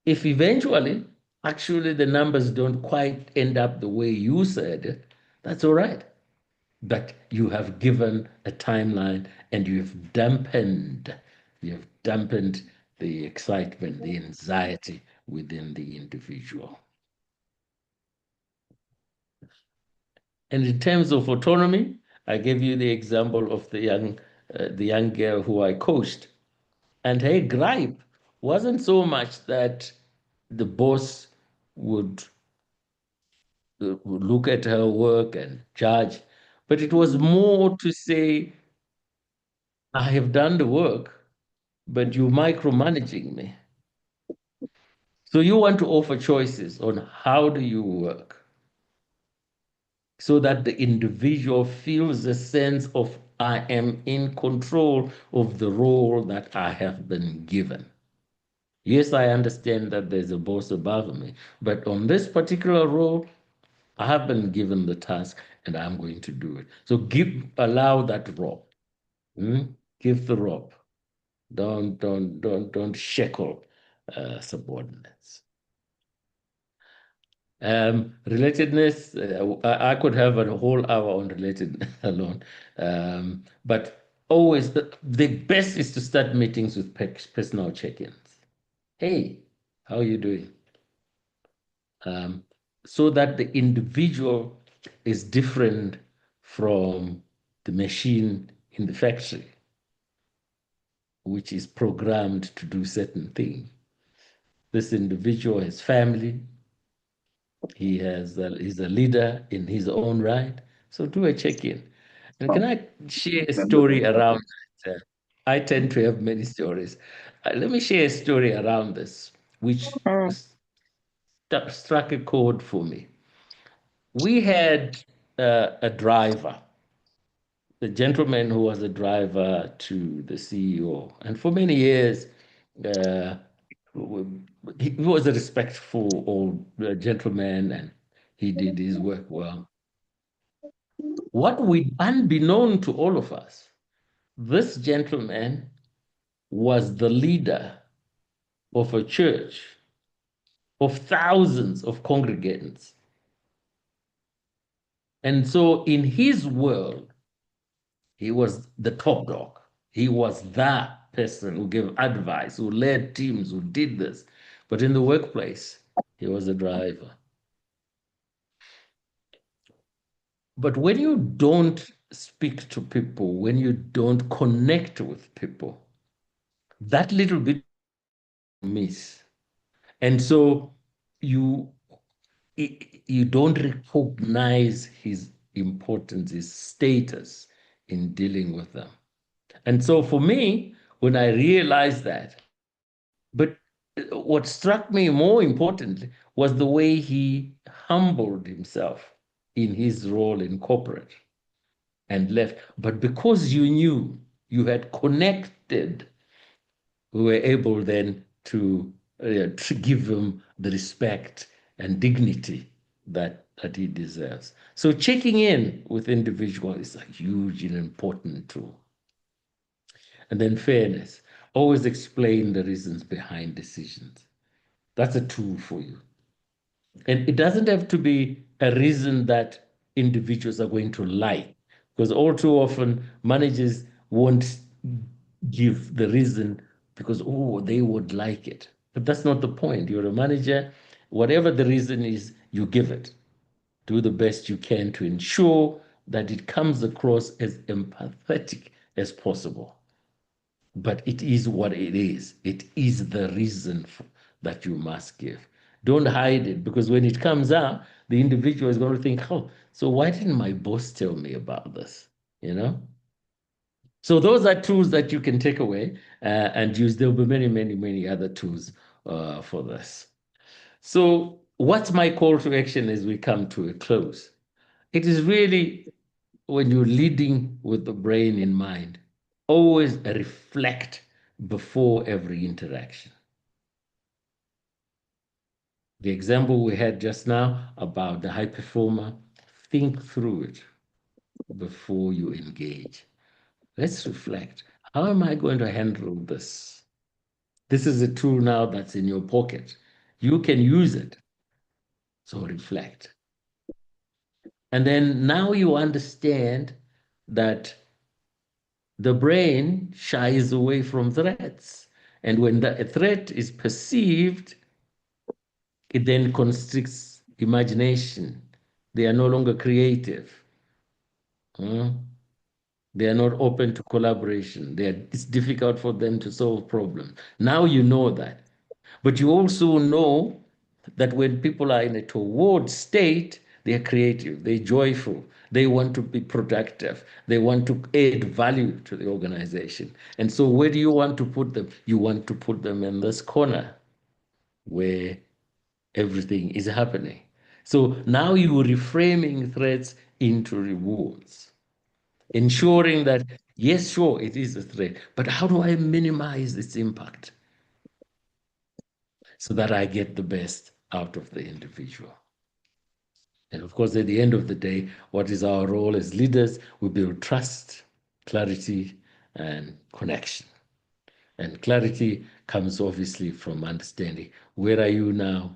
If eventually, actually, the numbers don't quite end up the way you said it, that's all right. But you have given a timeline and you've dampened the excitement, the anxiety within the individual. And in terms of autonomy, I gave you the example of the young girl who I coached. And her gripe wasn't so much that the boss would look at her work and judge, but it was more to say, I have done the work, but you're micromanaging me. So you want to offer choices on how do you work so that the individual feels a sense of I am in control of the role that I have been given. Yes, I understand that there's a boss above me, but on this particular role, I have been given the task and I'm going to do it. So allow that rope. Give the rope. Don't shackle subordinates. Relatedness, I could have a whole hour on relatedness alone. But always the best is to start meetings with personal check-ins. Hey, how are you doing? So that the individual is different from the machine in the factory, which is programmed to do certain things. This individual has family. He's a leader in his own right. So do a check-in. And can I share a story around that? I tend to have many stories. Let me share a story around this, which struck a chord for me. We had a driver, the gentleman who was a driver to the CEO. And for many years, he was a respectful old gentleman and he did his work well. Unbeknown to all of us, this gentleman was the leader of a church of thousands of congregants. And so in his world, he was the top dog. He was that person who gave advice, who led teams, who did this. But in the workplace, he was a driver. But when you don't speak to people, when you don't connect with people, that little bit miss. And so you don't recognize his importance, his status in dealing with them. And so for me, when I realized that, but what struck me more importantly was the way he humbled himself in his role in corporate and left. But because you knew you had connected, we were able then to give him the respect and dignity that he deserves. So checking in with individuals is a huge and important tool. And then fairness. Always explain the reasons behind decisions. That's a tool for you. And it doesn't have to be a reason that individuals are going to like, because all too often managers won't give the reason because, oh, they would like it. But that's not the point. You're a manager. Whatever the reason is, you give it. Do the best you can to ensure that it comes across as empathetic as possible. But it is what it is. It is the reason that you must give. Don't hide it, because when it comes out, the individual is going to think, oh, so why didn't my boss tell me about this? You know? So those are tools that you can take away and use. There will be many, many, many other tools for this. So what's my call to action as we come to a close? It is really, when you're leading with the brain in mind, always reflect before every interaction. The example we had just now about the high performer, think through it before you engage. Let's reflect. How am I going to handle this? This is a tool now that's in your pocket. You can use it. So reflect. And then now you understand that the brain shies away from threats. And when a threat is perceived, it then constricts imagination. They are no longer creative. They are not open to collaboration. It's difficult for them to solve problems. Now you know that. But you also know that when people are in a toward state, they are creative, they're joyful, they want to be productive, they want to add value to the organization. And so where do you want to put them? You want to put them in this corner where everything is happening. So now you are reframing threats into rewards, ensuring that, yes, sure, it is a threat, but how do I minimize its impact so that I get the best out of the individual? And of course, at the end of the day, what is our role as leaders? We build trust, clarity, and connection. And clarity comes obviously from understanding, where are you now?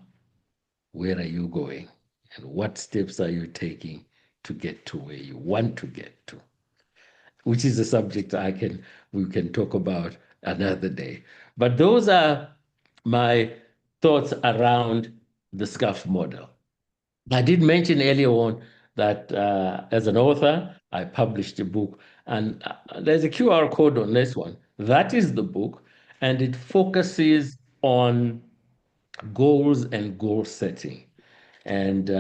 Where are you going? And what steps are you taking to get to where you want to get to? Which is a subject we can talk about another day. But those are my thoughts around the SCAF model. I did mention earlier on that as an author, I published a book, and there's a QR code on this one. That is the book, and it focuses on goals and goal setting. And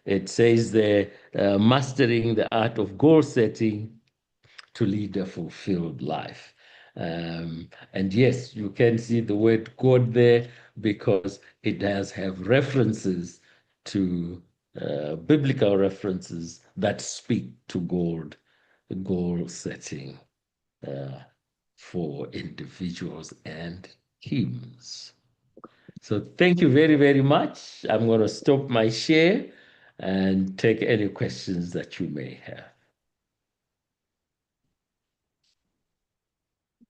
it says there, mastering the art of goal setting to lead a fulfilled life. And yes, you can see the word God there because it does have references to biblical references that speak to goal setting for individuals and teams. So thank you very, very much. I'm going to stop my share and take any questions that you may have.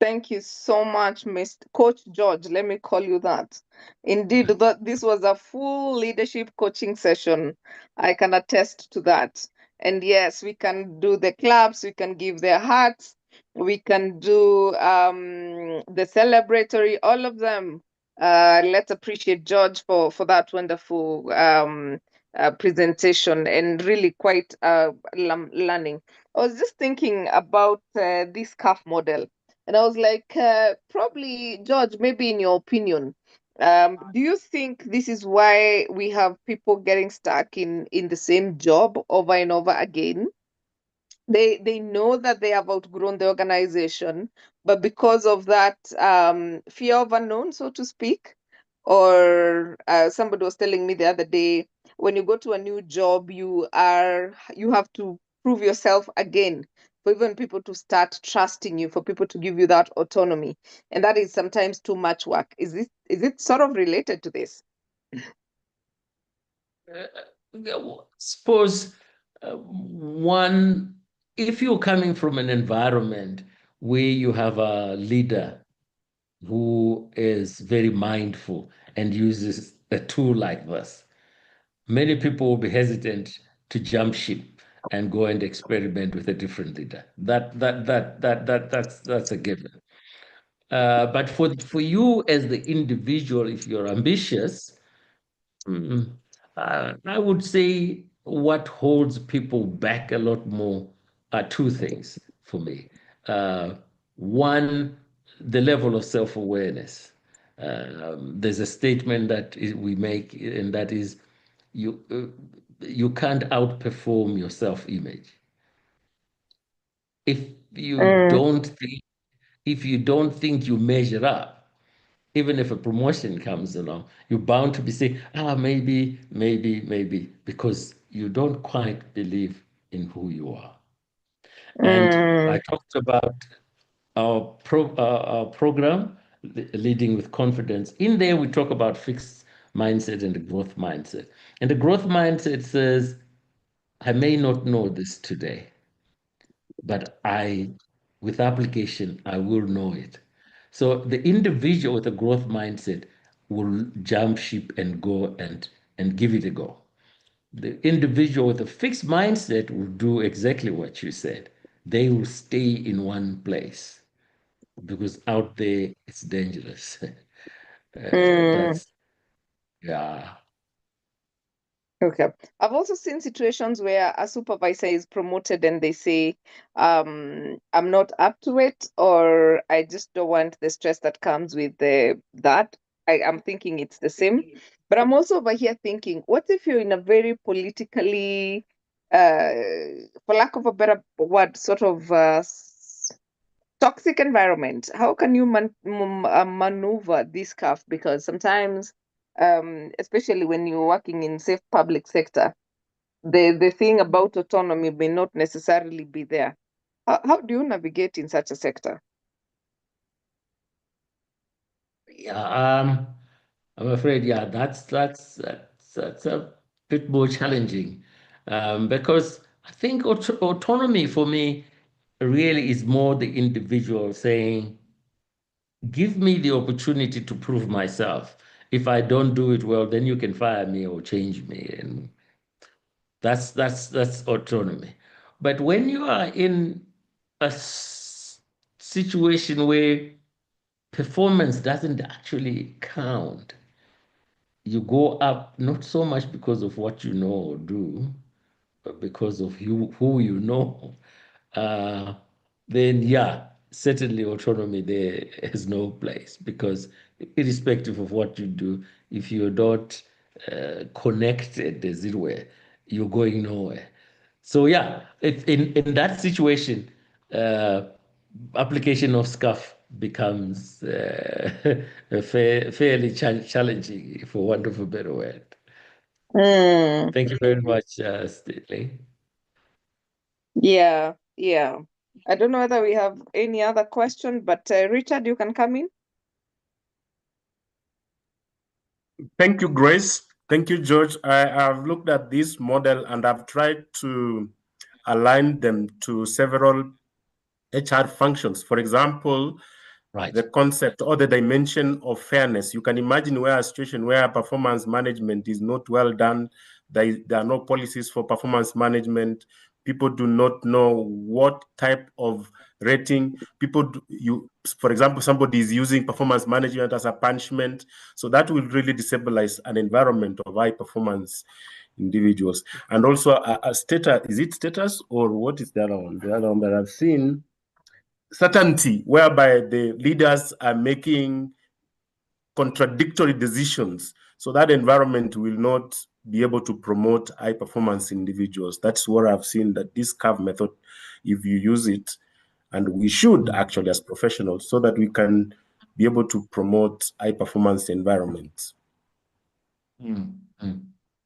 Thank you so much, Mr. Coach George. Let me call you that. Indeed, this was a full leadership coaching session. I can attest to that. And yes, we can do the claps, we can give their hearts, we can do the celebratory, all of them. Let's appreciate George for that wonderful presentation and really quite learning. I was just thinking about this CAF model. And I was like, probably, George, maybe in your opinion, do you think this is why we have people getting stuck in the same job over and over again? They know that they have outgrown the organization, but because of that fear of unknown, so to speak, or somebody was telling me the other day, when you go to a new job, you have to prove yourself again for even people to start trusting you, for people to give you that autonomy, and that is sometimes too much work. Is it sort of related to this? Suppose one, if you're coming from an environment where you have a leader who is very mindful and uses a tool like this, many people will be hesitant to jump ship and go and experiment with a different leader. That's a given. But for you as the individual, if you're ambitious, I would say what holds people back a lot more are two things for me. One, the level of self-awareness. There's a statement that we make, and that is, you can't outperform your self-image. If you don't think you measure up, even if a promotion comes along, you're bound to be saying, maybe, because you don't quite believe in who you are. And I talked about our program, Leading with Confidence. In there, we talk about fixed mindset and the growth mindset. And the growth mindset says, I may not know this today, but with application, I will know it. So the individual with a growth mindset will jump ship and go and give it a go. The individual with a fixed mindset will do exactly what you said. They will stay in one place because out there it's dangerous. That's, yeah. Okay. I've also seen situations where a supervisor is promoted and they say, I'm not up to it, or I just don't want the stress that comes with that. I'm thinking it's the same. But I'm also over here thinking, what if you're in a very politically, for lack of a better word, sort of toxic environment? How can you maneuver this curve? Because sometimes, especially when you're working in safe public sector, the thing about autonomy may not necessarily be there. How do you navigate in such a sector? Yeah, I'm afraid, yeah, that's a bit more challenging, because I think autonomy for me really is more the individual saying, give me the opportunity to prove myself. If I don't do it well, then you can fire me or change me, and that's autonomy. But when you are in a situation where performance doesn't actually count, you go up not so much because of what you know or do, but because of who you know, uh, then yeah, certainly autonomy there has no place, because irrespective of what you do, if you're not connected, as it were, you're going nowhere. So yeah, in that situation, application of SCAF becomes fairly challenging, for want of a better word. Mm, Thank you very much, Stanley. yeah, yeah. I don't know whether we have any other question, but Richard, you can come in. Thank you, Grace. Thank you, George. I have looked at this model and I've tried to align them to several HR functions. For example, Right. the concept or the dimension of fairness. You can imagine where a situation where performance management is not well done, there are no policies for performance management, people do not know what type of rating, for example, somebody is using performance management as a punishment, so that will really destabilize an environment of high performance individuals. And also a status, is it status or what is the other one? The other one that I've seen, certainty, whereby the leaders are making contradictory decisions. So that environment will not be able to promote high performance individuals. That's what I've seen, that this curve method, if you use it, and we should actually as professionals, so that we can be able to promote high performance environments.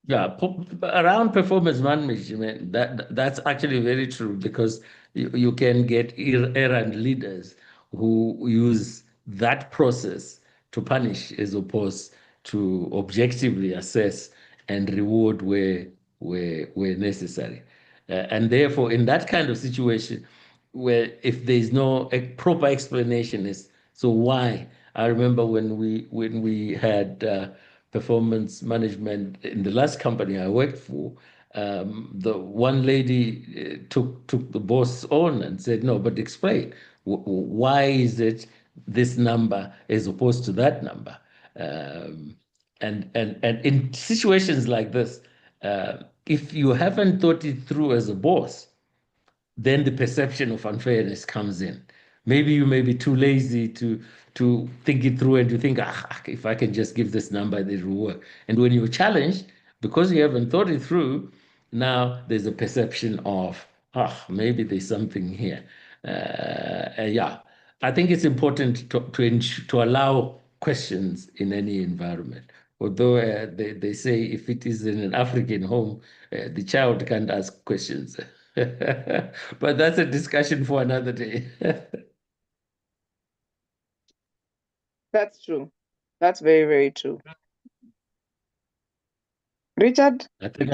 Yeah, around performance management, that's actually very true, because you can get errant leaders who use that process to punish as opposed to objectively assess and reward where necessary. And therefore, in that kind of situation, where if there is no proper explanation as so why, I remember when we had performance management in the last company I worked for, the one lady took the boss on and said, no, but explain, why is it this number as opposed to that number? And in situations like this, if you haven't thought it through as a boss, then the perception of unfairness comes in. Maybe you may be too lazy to think it through, and you think, if I can just give this number, it will work. And when you're challenged, because you haven't thought it through, now there's a perception of, maybe there's something here. Yeah, I think it's important to allow questions in any environment. Although they say if it is in an African home, the child can't ask questions. But that's a discussion for another day. That's true. That's very, very true. Richard? I think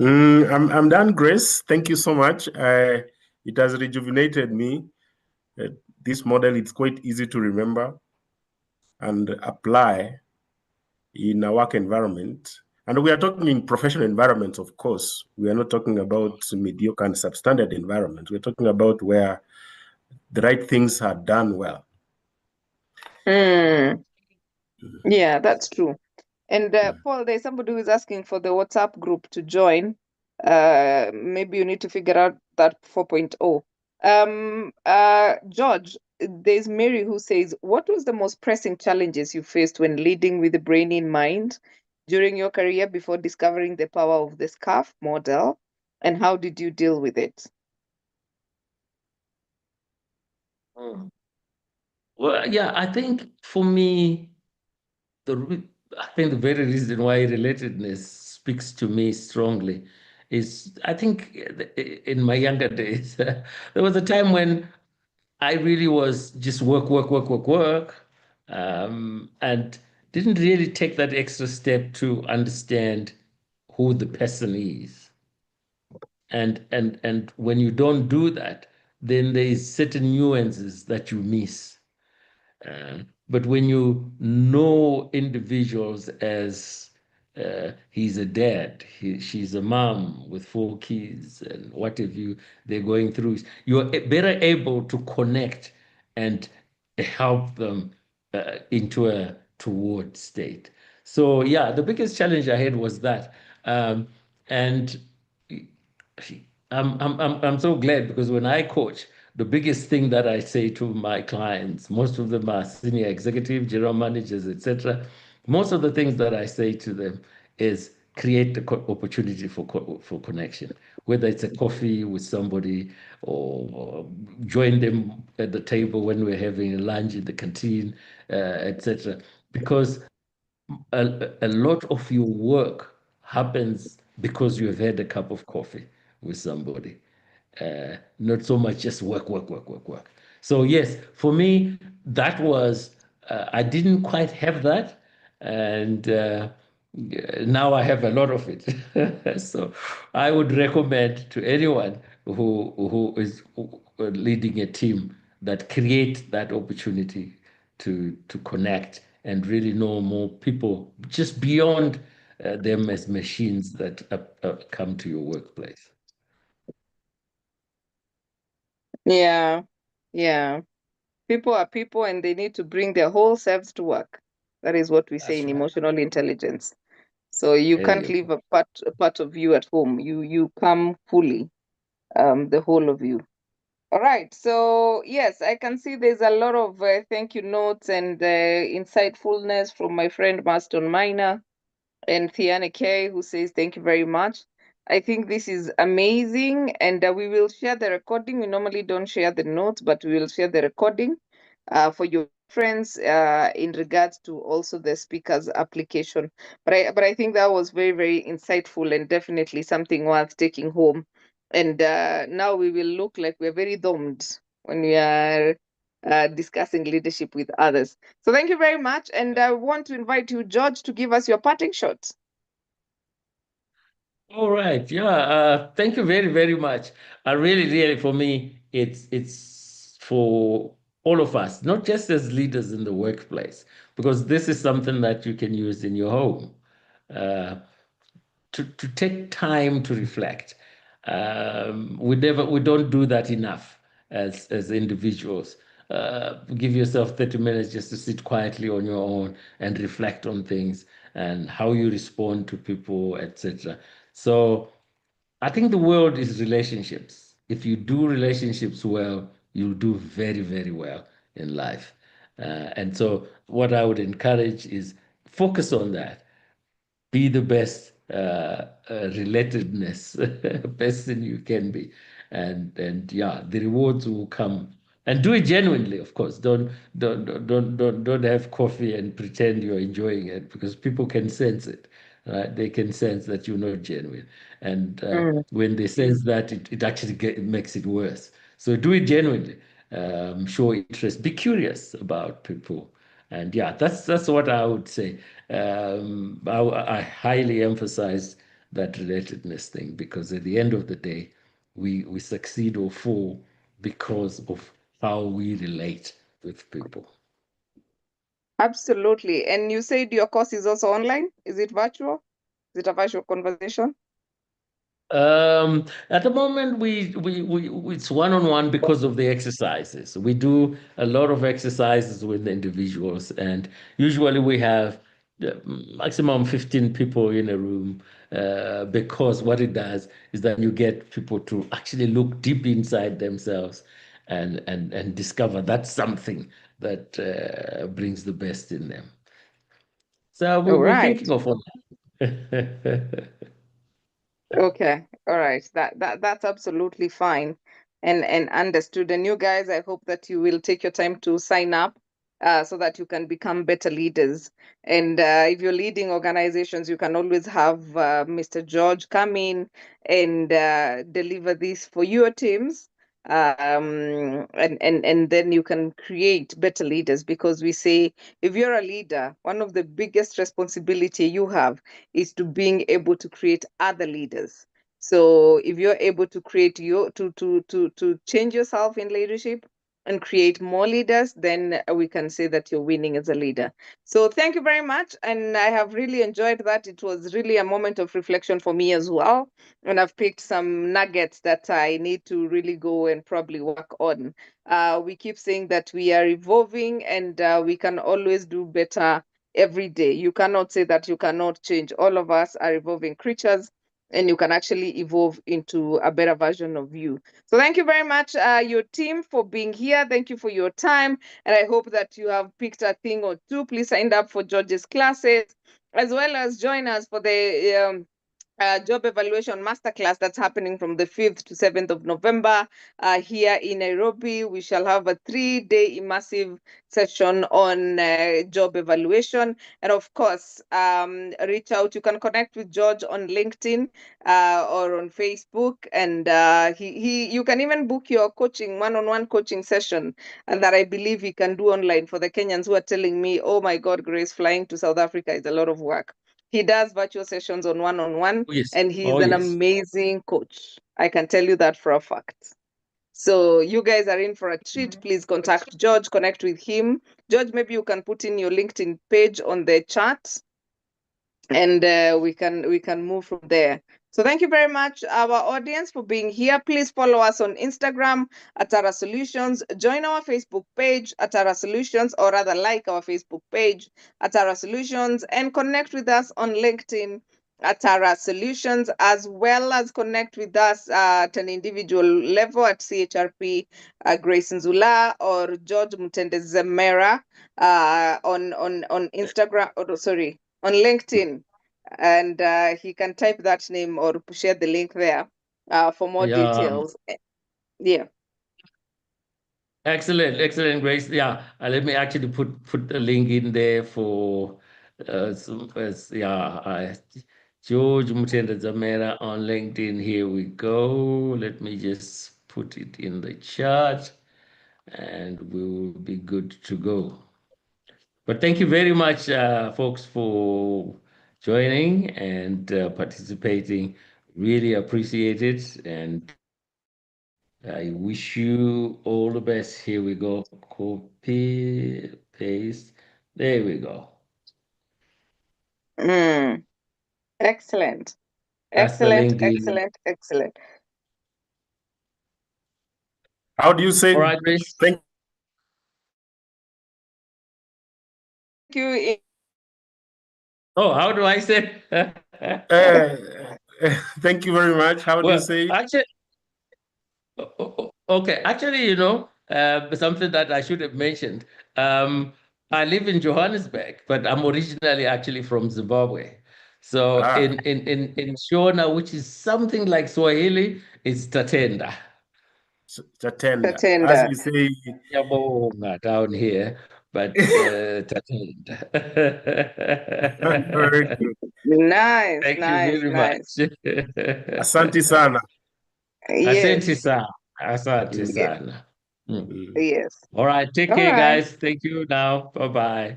I'm done, Grace. Thank you so much. It has rejuvenated me. This model, it's quite easy to remember and apply. in a work environment, and we are talking in professional environments, of course. We are not talking about mediocre and substandard environments. We're talking about where the right things are done well. Yeah, that's true. And Paul, there's somebody who is asking for the WhatsApp group to join. Maybe you need to figure out that 4.0. George, there's Mary who says, what was the most pressing challenges you faced when leading with the brain in mind during your career before discovering the power of the SCARF model? And how did you deal with it? Well, yeah, I think for me, I think the very reason why relatedness speaks to me strongly is I think in my younger days, there was a time when I really was just work, and didn't really take that extra step to understand who the person is. And when you don't do that, then there is certain nuances that you miss. But when you know individuals as he's a dad, she's a mom with 4 kids, and what have you, they're going through, you're better able to connect and help them into a toward state. So yeah, the biggest challenge I had was that, and I'm so glad, because when I coach, the biggest thing that I say to my clients, most of them are senior executive, general managers, etc. Most of the things that I say to them is create the opportunity for connection, whether it's a coffee with somebody, or join them at the table when we're having lunch in the canteen, etc. Because a lot of your work happens because you have had a cup of coffee with somebody, not so much just work. So yes, for me, that was, I didn't quite have that, and now I have a lot of it. So I would recommend to anyone who is leading a team that create that opportunity to connect and really know more people just beyond them as machines that come to your workplace. Yeah, yeah. People are people and they need to bring their whole selves to work. That is what we say That's in right. emotional intelligence. So you There can't you leave go. a part of you at home. You come fully, the whole of you. All right. So yes, I can see there's a lot of thank you notes and insightfulness from my friend Marston Miner and Thiane K, who says thank you very much. I think this is amazing, and we will share the recording. We normally don't share the notes, but we will share the recording for your friends in regards to also the speaker's application. But I think that was very, very insightful and definitely something worth taking home. And now we will look like we're very domed when we are discussing leadership with others. So thank you very much. And I want to invite you, George, to give us your parting shot. All right. Yeah. Thank you very, very much. Really, for me, it's for all of us, not just as leaders in the workplace, because this is something that you can use in your home. To take time to reflect. We don't do that enough as individuals. Give yourself 30 minutes just to sit quietly on your own and reflect on things and how you respond to people, etc. So I think the world is relationships. If you do relationships well, you'll do very, very well in life. And so what I would encourage is focus on that. Be the best relatedness person you can be, and yeah, the rewards will come. And do it genuinely, of course. Don't have coffee and pretend you're enjoying it, because people can sense it, right? They can sense that you're not genuine, and when they sense that, it actually it makes it worse. So do it genuinely. Show interest. Be curious about people. And yeah, that's what I would say. I highly emphasize that relatedness thing, because at the end of the day, we succeed or fall because of how we relate with people. Absolutely. And you said your course is also online? Is it virtual? Is it a virtual conversation? At the moment, we it's one-on-one because of the exercises. We do a lot of exercises with the individuals, and usually we have the maximum 15 people in a room, because what it does is that you get people to actually look deep inside themselves and discover that's something that brings the best in them. So All we're right. thinking of all. Okay. All right. That's absolutely fine and understood. And you guys, I hope that you will take your time to sign up so that you can become better leaders. And if you're leading organizations, you can always have Mr. George come in and deliver this for your teams. And then you can create better leaders, because we say if you're a leader, one of the biggest responsibility you have is to being able to create other leaders. So if you're able to create your to change yourself in leadership and create more leaders, then we can say that you're winning as a leader. So thank you very much. And I have really enjoyed that. It was really a moment of reflection for me as well. And I've picked some nuggets that I need to really go and probably work on. We keep saying that we are evolving, and we can always do better every day. You cannot say that you cannot change. All of us are evolving creatures, and you can actually evolve into a better version of you. So thank you very much, your team, for being here. Thank you for your time. And I hope that you have picked a thing or two. Please sign up for George's classes, as well as join us for the job evaluation masterclass that's happening from the 5th to 7th of November here in Nairobi. We shall have a 3-day immersive session on job evaluation. And of course, reach out. You can connect with George on LinkedIn or on Facebook. And you can even book your coaching, one-on-one coaching session that I believe he can do online for the Kenyans who are telling me, oh my God, Grace, flying to South Africa is a lot of work. He does virtual sessions on one-on-one, Oh, yes. and he's Oh, an yes. amazing coach. I can tell you that for a fact. So you guys are in for a treat. Please contact George, connect with him. George, maybe you can put in your LinkedIn page on the chat, and we can move from there. So thank you very much, our audience, for being here. Please follow us on Instagram at Atara Solutions. Join our Facebook page at Atara Solutions, or rather like our Facebook page at Atara Solutions, and connect with us on LinkedIn at Atara Solutions, as well as connect with us at an individual level at CHRP Grace Nzula or George Mutende Zemera on Instagram, or sorry, on LinkedIn, and he can type that name or share the link there for more details. Yeah. Excellent, Grace. Yeah, let me actually put a link in there for George Mutende Zamera on LinkedIn. Here we go. Let me just put it in the chat, and we will be good to go. But thank you very much, folks, for joining and participating. Really appreciate it, and I wish you all the best. Here we go. Copy, paste. There we go. Excellent. That's the Excellent, LinkedIn. excellent. How do you say? All right, Grace. Thank you. Oh, how do I say? Thank you very much. How do you say? Actually, okay. Actually, something that I should have mentioned. I live in Johannesburg, but I'm originally actually from Zimbabwe. So in Shona, which is something like Swahili, it's Tatenda. Tatenda. Tatenda. As we say, Yabonga down here, but Tatenda. very good. Nice. Thank nice, you very nice. much. Asante sana. Asante Yes. sana. Asante Mm. sana. Yes. All right. Take All care, right. guys. Thank you now. Bye-bye.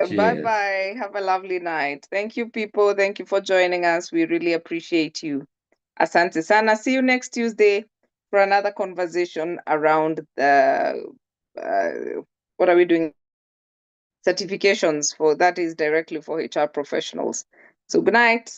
Cheers. Bye-bye. Have a lovely night. Thank you, people. Thank you for joining us. We really appreciate you. Asante sana. See you next Tuesday for another conversation around what are we doing? certifications for that is directly for HR professionals. So good night.